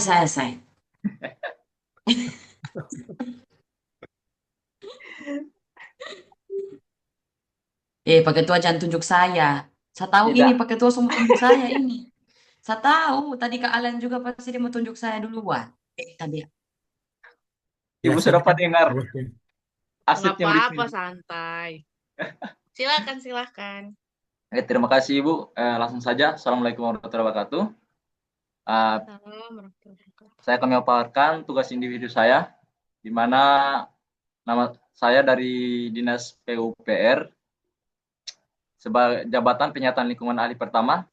Pak Ketua jangan tunjuk saya. Saya tahu ini Tidak. Pak Ketua semua tunjuk saya ini. Saya tahu tadi Kak Alan juga pasti dia mau tunjuk saya duluan. Tadi. Ya, Ibu sudah silakan. pada dengar Oke. Nggak asetnya apa-apa, berikut. santai. Silakan, silakan. Oke, terima kasih Ibu. Langsung saja. Assalamualaikum warahmatullahi wabarakatuh. Salam warahmatullahi wabarakatuh. Saya akan memaparkan tugas individu saya, di mana nama saya dari Dinas PUPR sebagai jabatan penyataan lingkungan ahli pertama.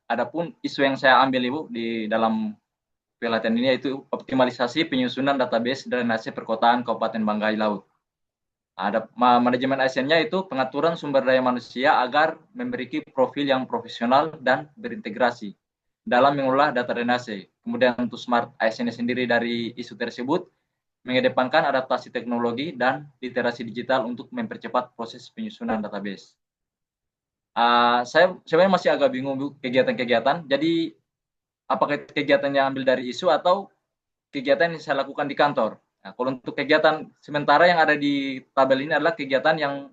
Adapun isu yang saya ambil Ibu di dalam pelatihan ini yaitu optimalisasi penyusunan database drainase perkotaan Kabupaten Banggai Laut. Ada manajemen ASN-nya itu pengaturan sumber daya manusia agar memiliki profil yang profesional dan berintegrasi dalam mengolah data drainase. Kemudian untuk smart ASN sendiri dari isu tersebut mengedepankan adaptasi teknologi dan literasi digital untuk mempercepat proses penyusunan database. Saya sebenarnya masih agak bingung Bu, kegiatan-kegiatan. Jadi apakah kegiatan yang ambil dari isu atau kegiatan yang saya lakukan di kantor? Nah, kalau untuk kegiatan sementara yang ada di tabel ini adalah kegiatan yang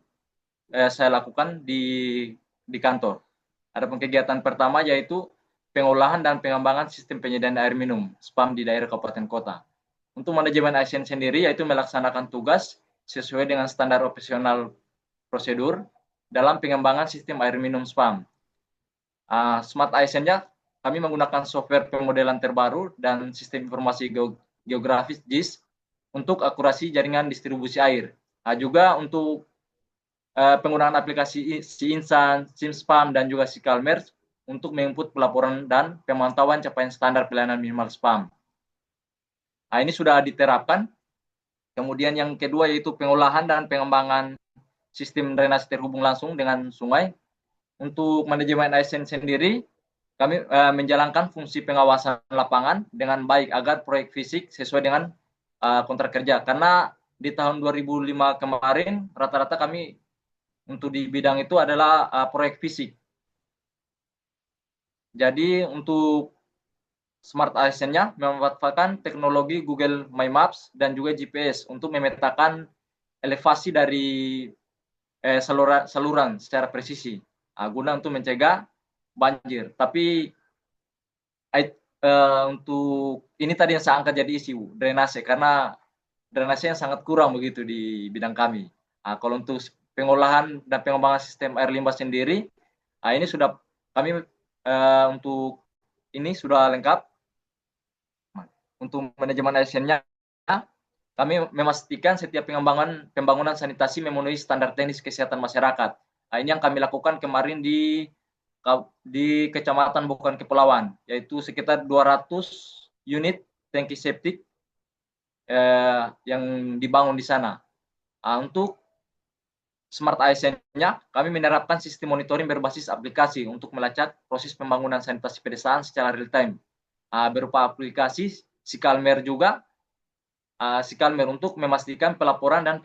saya lakukan di kantor. Adapun kegiatan pertama yaitu pengolahan dan pengembangan sistem penyediaan air minum (SPAM) di daerah kabupaten kota. Untuk manajemen ASN sendiri yaitu melaksanakan tugas sesuai dengan standar operasional prosedur dalam pengembangan sistem air minum SPAM. Smart ASN-nya kami menggunakan software pemodelan terbaru dan sistem informasi geografis JIS untuk akurasi jaringan distribusi air. Juga untuk penggunaan aplikasi SIINSAN, SIMSPAM, dan juga SIKALMER untuk menginput pelaporan dan pemantauan capaian standar pelayanan minimal SPAM. Ini sudah diterapkan. Kemudian yang kedua yaitu pengolahan dan pengembangan sistem drainase terhubung langsung dengan sungai. Untuk manajemen ASN sendiri, kami menjalankan fungsi pengawasan lapangan dengan baik agar proyek fisik sesuai dengan kontrak kerja. Karena di tahun 2005 kemarin rata-rata kami untuk di bidang itu adalah proyek fisik. Jadi untuk Smart ASN-nya memanfaatkan teknologi Google My Maps dan juga GPS untuk memetakan elevasi dari saluran secara presisi guna untuk mencegah banjir. Tapi untuk ini tadi yang saya angkat jadi isu drainase, karena drainase yang sangat kurang begitu di bidang kami. Kalau untuk pengolahan dan pengembangan sistem air limbah sendiri, ini sudah kami untuk ini sudah lengkap. Untuk manajemen ASN-nya, kami memastikan setiap pembangunan sanitasi memenuhi standar teknis kesehatan masyarakat. Ini yang kami lakukan kemarin di Kecamatan Bukan Kepulauan, yaitu sekitar 200 unit tangki septik yang dibangun di sana. Untuk Smart ASN-nya, kami menerapkan sistem monitoring berbasis aplikasi untuk melacak proses pembangunan sanitasi pedesaan secara real time. Berupa aplikasi SIKALMER juga, SIKALMER untuk memastikan pelaporan dan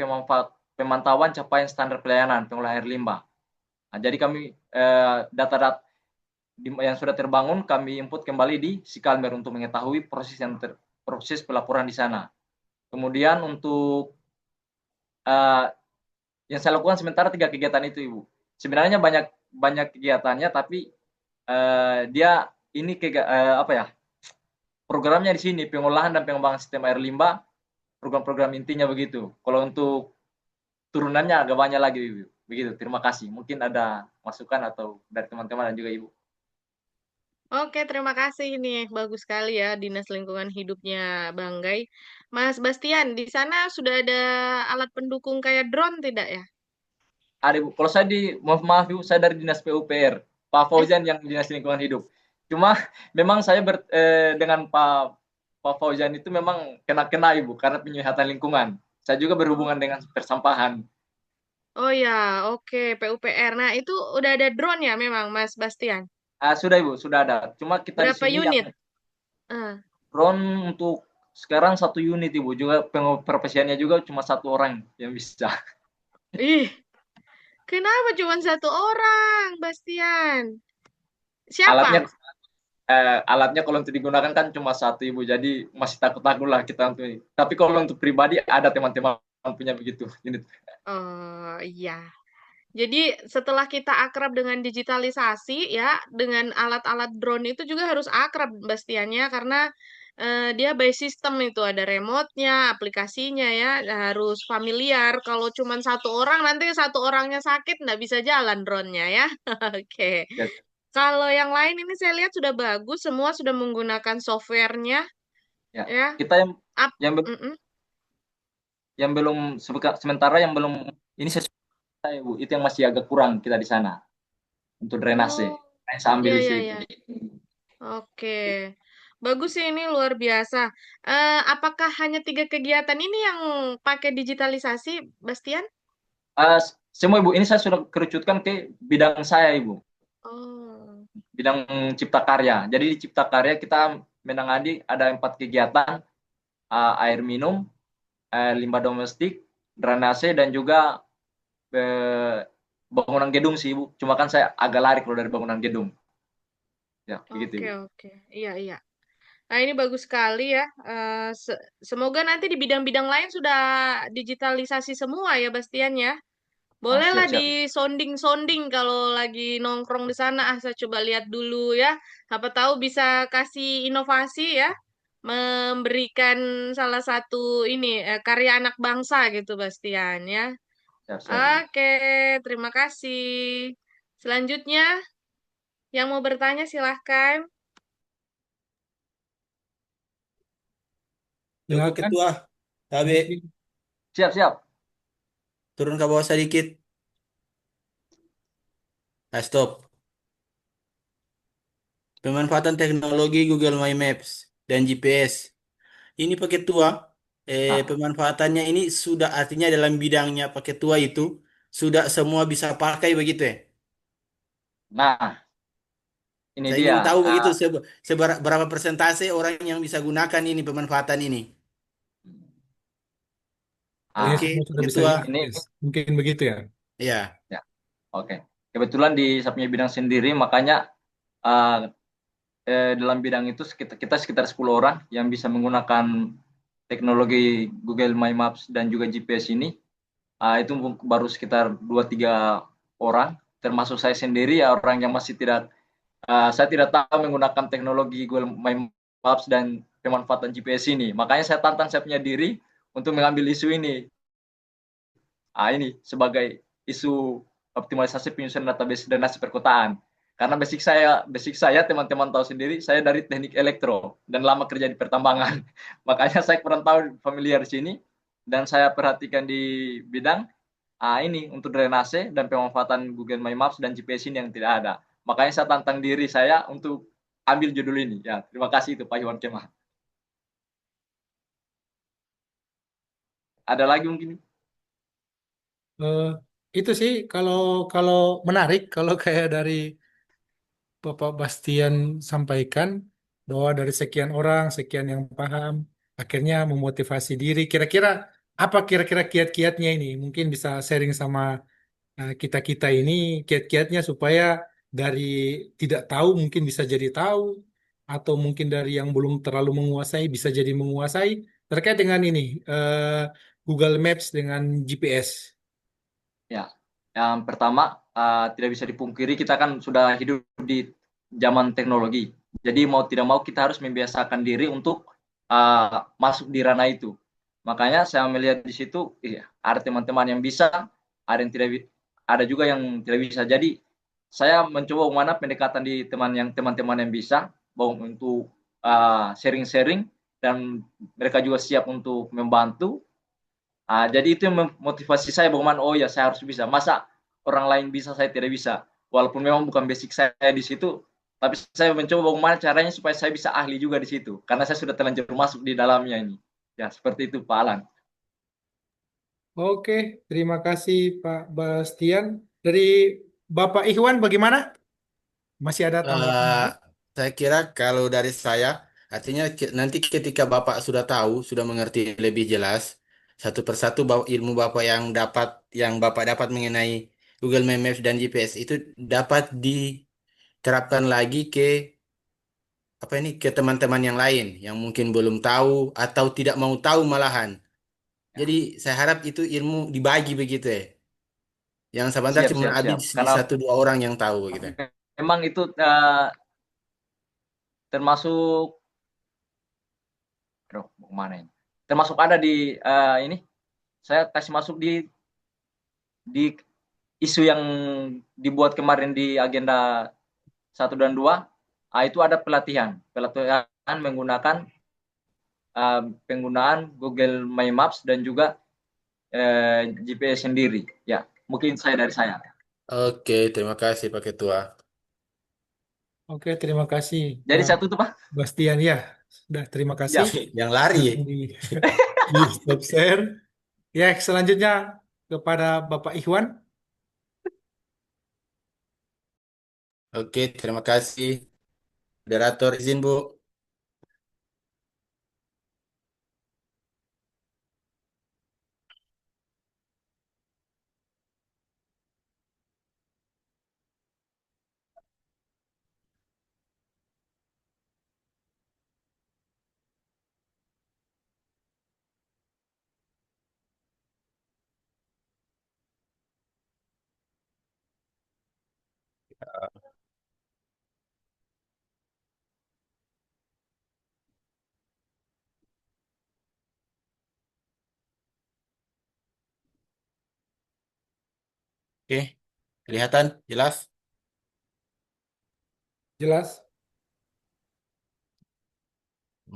pemantauan capaian standar pelayanan pengolahan air limbah. Jadi kami data-data yang sudah terbangun kami input kembali di SIKALMER untuk mengetahui proses pelaporan di sana. Kemudian untuk yang saya lakukan sementara 3 kegiatan itu, Ibu. Sebenarnya banyak kegiatannya, tapi dia ini programnya di sini pengolahan dan pengembangan sistem air limbah, program-program intinya begitu. Kalau untuk turunannya agak banyak lagi, Ibu. Begitu. Terima kasih. Mungkin ada masukan atau dari teman-teman dan juga Ibu. Oke, terima kasih nih. Bagus sekali ya Dinas Lingkungan Hidupnya Banggai. Mas Bastian, di sana sudah ada alat pendukung kayak drone tidak ya? Ada, Ibu. Kalau saya maaf Ibu, saya dari Dinas PUPR. Pak Fauzan yang Dinas Lingkungan Hidup. Cuma memang saya dengan Pak Fauzan itu memang kena Ibu karena penyihatan lingkungan. Saya juga berhubungan dengan persampahan. Oh ya, oke, PUPR. Nah, itu udah ada drone ya memang, Mas Bastian? Sudah Ibu, sudah ada. Cuma kita Berapa di sini unit? drone untuk sekarang 1 unit Ibu, juga profesiannya juga cuma 1 orang yang bisa. Ih, kenapa cuma 1 orang, Bastian? Siapa? Alatnya kalau untuk digunakan kan cuma 1 Ibu, jadi masih takut-takut lah kita untuk ini. Tapi kalau untuk pribadi ada teman-teman punya begitu unit. Oh iya. Jadi setelah kita akrab dengan digitalisasi ya, dengan alat-alat drone itu juga harus akrab Bastiannya karena dia by system itu ada remote-nya, aplikasinya ya, harus familiar. Kalau cuma 1 orang nanti 1 orangnya sakit nggak bisa jalan drone-nya ya. Oke. Ya. Kalau yang lain ini saya lihat sudah bagus, semua sudah menggunakan software-nya ya. Kita yang belum sementara yang belum ini sesuai Ibu, itu yang masih agak kurang kita di sana untuk drainase. Saya ambil di situ. Oke. Bagus sih ini luar biasa. Apakah hanya 3 kegiatan ini yang pakai digitalisasi, Bastian? Semua Ibu, ini saya sudah kerucutkan ke bidang saya Ibu. Oh. Bidang cipta karya. Jadi di cipta karya kita menangani ada 4 kegiatan, air minum, limbah domestik, drainase, dan juga bangunan gedung sih Ibu. Cuma kan saya agak lari kalau dari bangunan gedung. Ya, begitu Ibu. Oke. Iya. Nah, ini bagus sekali ya. Semoga nanti di bidang-bidang lain sudah digitalisasi semua ya, Bastian ya. Bolehlah siap, siap. di sounding-sounding kalau lagi nongkrong di sana. Saya coba lihat dulu ya. Apa tahu bisa kasih inovasi ya, memberikan salah satu ini karya anak bangsa gitu, Bastian ya. Siap, siap. Oke, terima kasih. Selanjutnya, yang mau bertanya silahkan. Joko Silakan. Ketua, Tabe, Mungkin. Siap, siap. turun ke bawah sedikit. Nah, stop. Pemanfaatan teknologi Google My Maps dan GPS. Ini Pak Ketua, Nah, pemanfaatannya ini sudah artinya dalam bidangnya Pak Ketua itu sudah semua bisa pakai begitu ya. nah, ini Saya dia. ingin tahu begitu seberapa persentase orang yang bisa gunakan ini pemanfaatan ini. Kayaknya Ah, Oke, semua Pak sudah bisa Ketua. ini diakses. Mungkin begitu ya. Ya. ya, oke. Kebetulan di saya punya bidang sendiri, makanya ah, dalam bidang itu kita sekitar 10 orang yang bisa menggunakan teknologi Google My Maps dan juga GPS ini. Itu baru sekitar 2-3 orang, termasuk saya sendiri ya orang yang masih tidak saya tidak tahu menggunakan teknologi Google My Maps dan pemanfaatan GPS ini. Makanya saya tantang saya punya diri untuk mengambil isu ini. Ini sebagai isu optimalisasi penyusunan database drenase perkotaan. Karena basic saya teman-teman tahu sendiri, saya dari teknik elektro dan lama kerja di pertambangan. Makanya saya kurang tahu familiar di sini dan saya perhatikan di bidang ini untuk drenase dan pemanfaatan Google My Maps dan GPS ini yang tidak ada. Makanya saya tantang diri saya untuk ambil judul ini. Ya, terima kasih itu Pak Iwan Kemah. Ada lagi mungkin? Eh, itu sih kalau kalau menarik kalau kayak dari Bapak Bastian sampaikan bahwa dari sekian orang, sekian yang paham, akhirnya memotivasi diri. Kira-kira apa kira-kira kiat-kiatnya ini? Mungkin bisa sharing sama kita-kita ini kiat-kiatnya supaya dari tidak tahu mungkin bisa jadi tahu, atau mungkin dari yang belum terlalu menguasai bisa jadi menguasai terkait dengan ini Google Maps dengan GPS. Ya, yang pertama tidak bisa dipungkiri kita kan sudah hidup di zaman teknologi. Jadi mau tidak mau kita harus membiasakan diri untuk masuk di ranah itu. Makanya saya melihat di situ, ada teman-teman yang bisa, ada yang tidak, ada juga yang tidak bisa. Jadi saya mencoba mana pendekatan di teman-teman yang bisa, bahwa untuk sharing-sharing dan mereka juga siap untuk membantu. Jadi itu yang memotivasi saya bagaimana oh ya saya harus bisa. Masa orang lain bisa saya tidak bisa. Walaupun memang bukan basic saya di situ, tapi saya mencoba bagaimana caranya supaya saya bisa ahli juga di situ. Karena saya sudah terlanjur masuk di dalamnya ini. Ya, seperti itu Pak Alan. Oke, terima kasih Pak Bastian. Dari Bapak Ikhwan bagaimana? Masih ada tambahan Eh, lagi? saya kira kalau dari saya, artinya nanti ketika Bapak sudah tahu, sudah mengerti lebih jelas, satu persatu ilmu Bapak yang Bapak dapat mengenai Google My Maps dan GPS itu dapat diterapkan lagi ke apa ini ke teman-teman yang lain yang mungkin belum tahu atau tidak mau tahu malahan. Jadi saya harap itu ilmu dibagi begitu ya. Yang sebentar Siap, cuma siap, siap. habis di Karena satu dua orang yang tahu begitu. memang itu termasuk aduh, mana ini? Termasuk ada di ini saya kasih masuk di isu yang dibuat kemarin di agenda 1 dan 2, itu ada pelatihan menggunakan penggunaan Google My Maps dan juga GPS sendiri. Ya, mungkin dari saya. Oke, terima kasih Pak Ketua. Oke, terima kasih Jadi Pak satu tuh Pak. Bastian ya. Sudah, terima kasih. Siap. Yang lari. Sudah di stop share. Ya, selanjutnya kepada Bapak Ikhwan. Oke, terima kasih. Moderator izin Bu. Oke, kelihatan jelas? Jelas?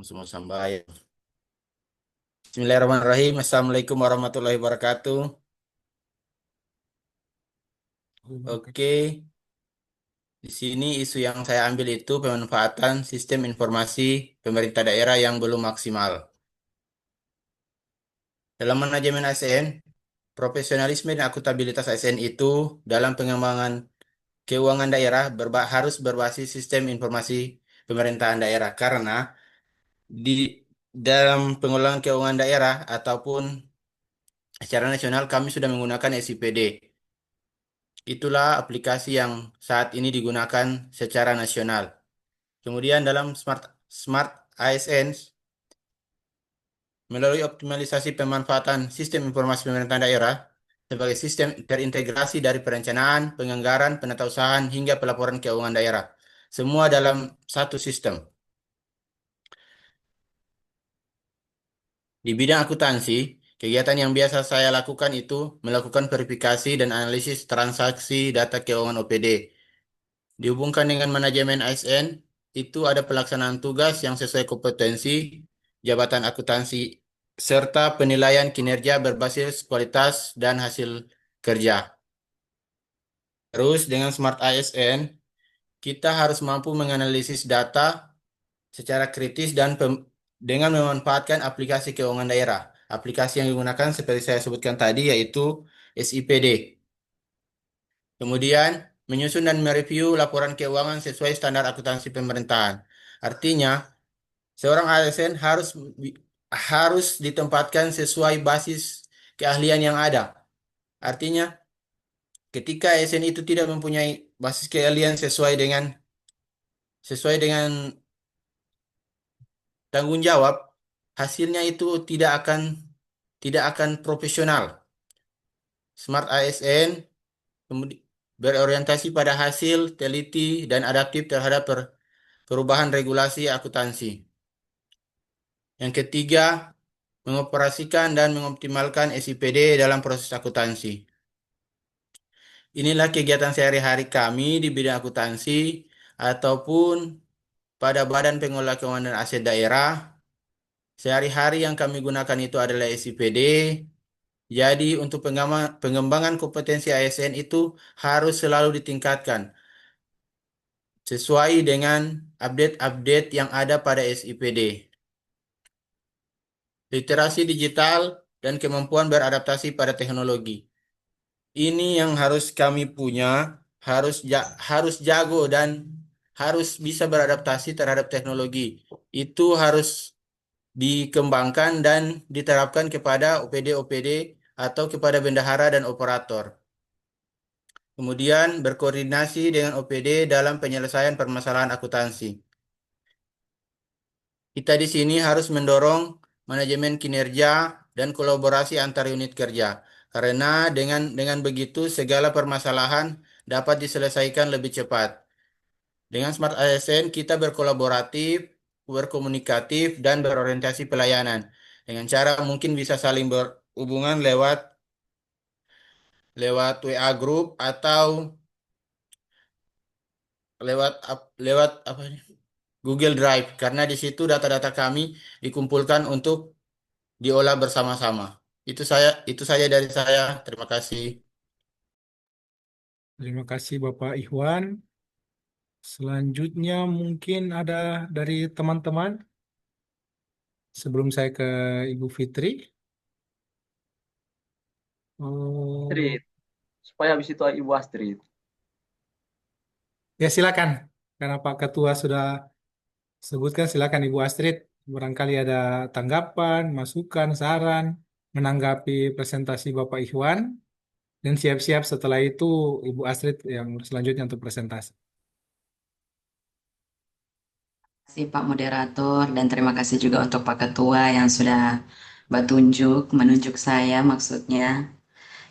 Semua sampai. Bismillahirrahmanirrahim. Assalamualaikum warahmatullahi wabarakatuh. Oke, di sini isu yang saya ambil itu pemanfaatan sistem informasi pemerintah daerah yang belum maksimal. Dalam manajemen ASN, profesionalisme dan akuntabilitas ASN itu dalam pengembangan keuangan daerah harus berbasis sistem informasi pemerintahan daerah karena di dalam pengelolaan keuangan daerah ataupun secara nasional kami sudah menggunakan SIPD. Itulah aplikasi yang saat ini digunakan secara nasional. Kemudian dalam Smart ASN melalui optimalisasi pemanfaatan sistem informasi pemerintahan daerah sebagai sistem terintegrasi dari perencanaan, penganggaran, penatausahaan hingga pelaporan keuangan daerah. Semua dalam satu sistem. Di bidang akuntansi, kegiatan yang biasa saya lakukan itu melakukan verifikasi dan analisis transaksi data keuangan OPD. Dihubungkan dengan manajemen ASN, itu ada pelaksanaan tugas yang sesuai kompetensi, jabatan akuntansi, serta penilaian kinerja berbasis kualitas dan hasil kerja. Terus dengan Smart ASN, kita harus mampu menganalisis data secara kritis dan dengan memanfaatkan aplikasi keuangan daerah. Aplikasi yang digunakan seperti saya sebutkan tadi yaitu SIPD. Kemudian menyusun dan mereview laporan keuangan sesuai standar akuntansi pemerintahan. Artinya, seorang ASN harus ditempatkan sesuai basis keahlian yang ada. Artinya, ketika ASN itu tidak mempunyai basis keahlian sesuai dengan tanggung jawab, hasilnya itu tidak akan profesional. Smart ASN berorientasi pada hasil, teliti, dan adaptif terhadap perubahan regulasi akuntansi. Yang ketiga, mengoperasikan dan mengoptimalkan SIPD dalam proses akuntansi. Inilah kegiatan sehari-hari kami di bidang akuntansi ataupun pada Badan Pengelola Keuangan dan Aset Daerah. Sehari-hari yang kami gunakan itu adalah SIPD. Jadi untuk pengembangan kompetensi ASN itu harus selalu ditingkatkan sesuai dengan update-update yang ada pada SIPD. Literasi digital dan kemampuan beradaptasi pada teknologi. Ini yang harus kami punya, harus jago dan harus bisa beradaptasi terhadap teknologi. Itu harus dikembangkan dan diterapkan kepada OPD-OPD atau kepada bendahara dan operator. Kemudian berkoordinasi dengan OPD dalam penyelesaian permasalahan akuntansi. Kita di sini harus mendorong manajemen kinerja dan kolaborasi antar unit kerja. Karena dengan begitu segala permasalahan dapat diselesaikan lebih cepat. Dengan Smart ASN kita berkolaboratif, berkomunikatif, dan berorientasi pelayanan. Dengan cara mungkin bisa saling berhubungan lewat WA group atau lewat apa ini? Google Drive karena di situ data-data kami dikumpulkan untuk diolah bersama-sama. Itu saja dari saya. Terima kasih. Terima kasih Bapak Ikhwan. Selanjutnya mungkin ada dari teman-teman sebelum saya ke Ibu Fitri. Oh, Astrid, supaya habis itu Ibu Astrid. ya silakan. Karena Pak Ketua sudah sebutkan, silakan Ibu Astrid. Barangkali ada tanggapan, masukan, saran, menanggapi presentasi Bapak Ikhwan. Dan siap-siap setelah itu Ibu Astrid yang selanjutnya untuk presentasi. Terima kasih Pak Moderator dan terima kasih juga untuk Pak Ketua yang sudah menunjuk saya maksudnya.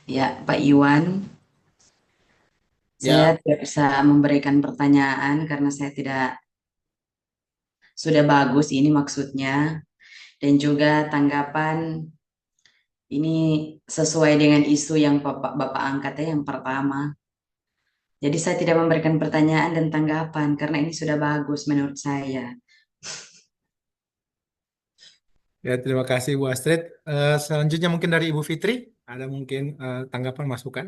Ya, Pak Iwan, Saya Ya, tidak bisa memberikan pertanyaan karena saya tidak sudah bagus ini maksudnya dan juga tanggapan ini sesuai dengan isu yang Bapak angkat ya yang pertama. Jadi saya tidak memberikan pertanyaan dan tanggapan karena ini sudah bagus menurut saya. Ya, terima kasih Bu Astrid. Selanjutnya mungkin dari Ibu Fitri, ada mungkin tanggapan masukan?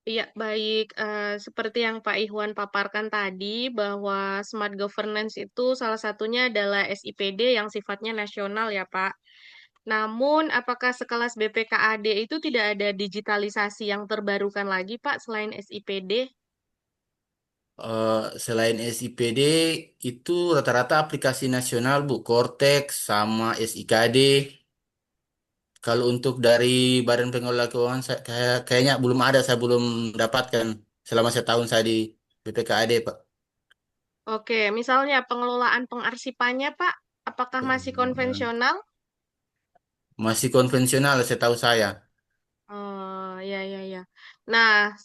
Iya, baik. Seperti yang Pak Ikhwan paparkan tadi, bahwa smart governance itu salah satunya adalah SIPD yang sifatnya nasional ya, Pak. Namun, apakah sekelas BPKAD itu tidak ada digitalisasi yang terbarukan lagi, Pak, selain SIPD? selain SIPD itu rata-rata aplikasi nasional Bu, Cortex sama SIKD. Kalau untuk dari Badan Pengelola Keuangan kayaknya belum ada, saya belum dapatkan selama setahun saya di BPKAD, Pak. Oke, misalnya pengelolaan pengarsipannya, Pak, apakah masih konvensional? Masih konvensional setahu saya. Oh, ya, ya, ya. Nah,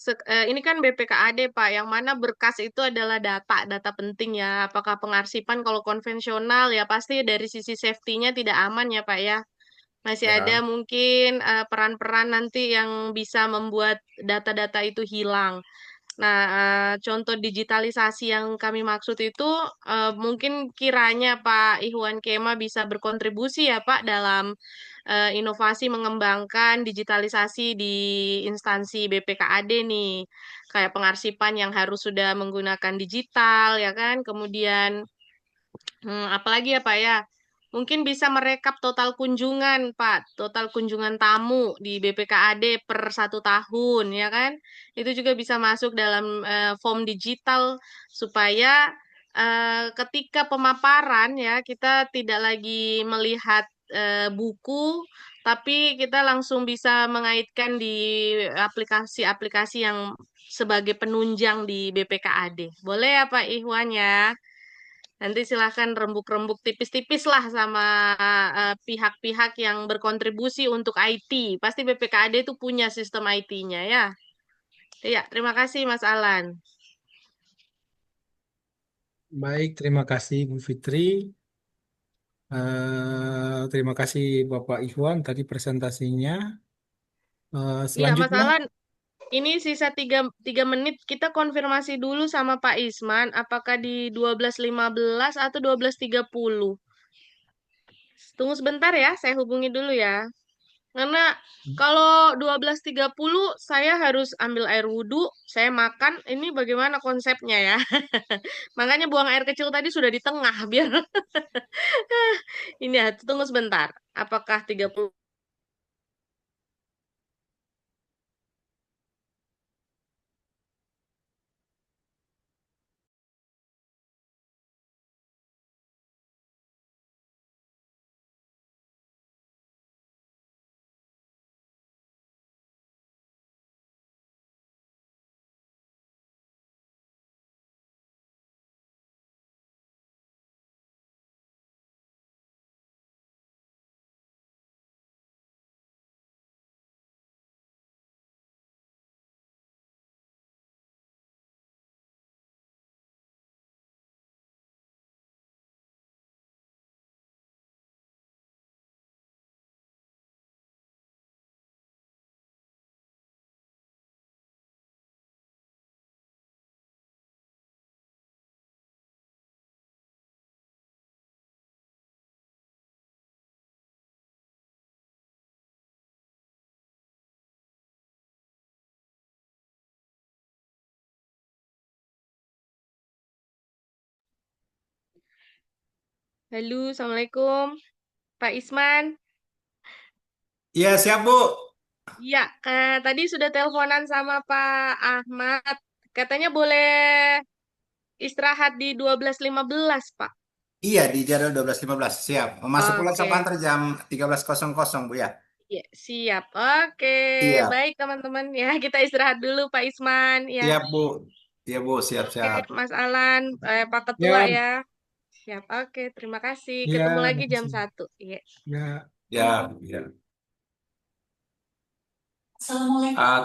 ini kan BPKAD, Pak, yang mana berkas itu adalah data, data penting ya. Apakah pengarsipan kalau konvensional ya pasti dari sisi safety-nya tidak aman ya, Pak ya. Masih ada Ya. mungkin peran-peran nanti yang bisa membuat data-data itu hilang. Nah, contoh digitalisasi yang kami maksud itu mungkin kiranya Pak Ihwan Kema bisa berkontribusi ya Pak dalam inovasi mengembangkan digitalisasi di instansi BPKAD nih. Kayak pengarsipan yang harus sudah menggunakan digital ya kan. Kemudian apalagi ya Pak ya? Mungkin bisa merekap total kunjungan, Pak. Total kunjungan tamu di BPKAD per 1 tahun, ya kan? Itu juga bisa masuk dalam form digital supaya ketika pemaparan ya kita tidak lagi melihat buku, tapi kita langsung bisa mengaitkan di aplikasi-aplikasi yang sebagai penunjang di BPKAD. Boleh ya Pak Ikhwan ya? Nanti silahkan rembuk-rembuk tipis-tipis lah sama pihak-pihak yang berkontribusi untuk IT. Pasti BPKAD itu punya sistem IT-nya ya. Iya, terima kasih Mas Alan. Baik, terima kasih Bu Fitri. Terima kasih Bapak Ikhwan tadi presentasinya. Iya, Mas Selanjutnya, Alan, ini sisa tiga menit. Kita konfirmasi dulu sama Pak Isman, apakah di 12.15 atau 12.30. Tunggu sebentar ya, saya hubungi dulu ya. Karena kalau 12.30 saya harus ambil air wudhu, saya makan, ini bagaimana konsepnya ya? Makanya buang air kecil tadi sudah di tengah, biar ini ya, tunggu sebentar. Apakah 30? Halo, Assalamualaikum. Pak Isman. Iya, siap, Bu. Iya, tadi sudah teleponan sama Pak Ahmad. Katanya boleh istirahat di 12.15, Pak. Iya, di jadwal 12.15. Siap. Masuk pulang sama Oke. kantor jam 13.00, Bu ya. Ya, siap. Oke, Iya. baik teman-teman ya. Kita istirahat dulu Pak Isman ya. Siap, Bu. Iya, Bu. Oke, Siap-siap. Mas Alan, Pak Ketua ya, ya. Siap. Oke, terima kasih. Ketemu ya, lagi jam makasih. 1. Iya. Ya, Ya, ya.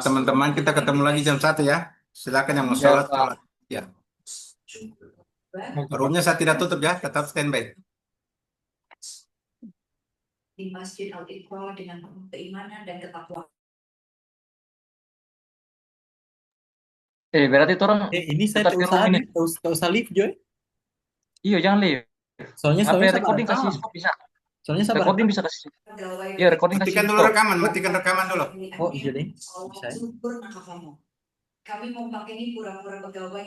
Teman-teman, kita ketemu lagi jam 1 ya. Silakan yang mau Ya, sholat, Pak. sholat. Ya. Roomnya saya tidak tutup ya, tetap standby. Di Masjid Al-Iqra dengan penuh keimanan dan ketakwaan. Berarti orang Ini saya tetap di room ini. tak usah live, Joy. Iya, jangan live. Soalnya Sampai sabar recording kasih rekam. stop bisa. Soalnya sabar Recording rekam. bisa kasih. Iya, recording kasih Matikan dulu stop. rekaman, matikan rekaman dulu. Oh iya deh, bisa ya. Kami memakai ini pura-pura pegawai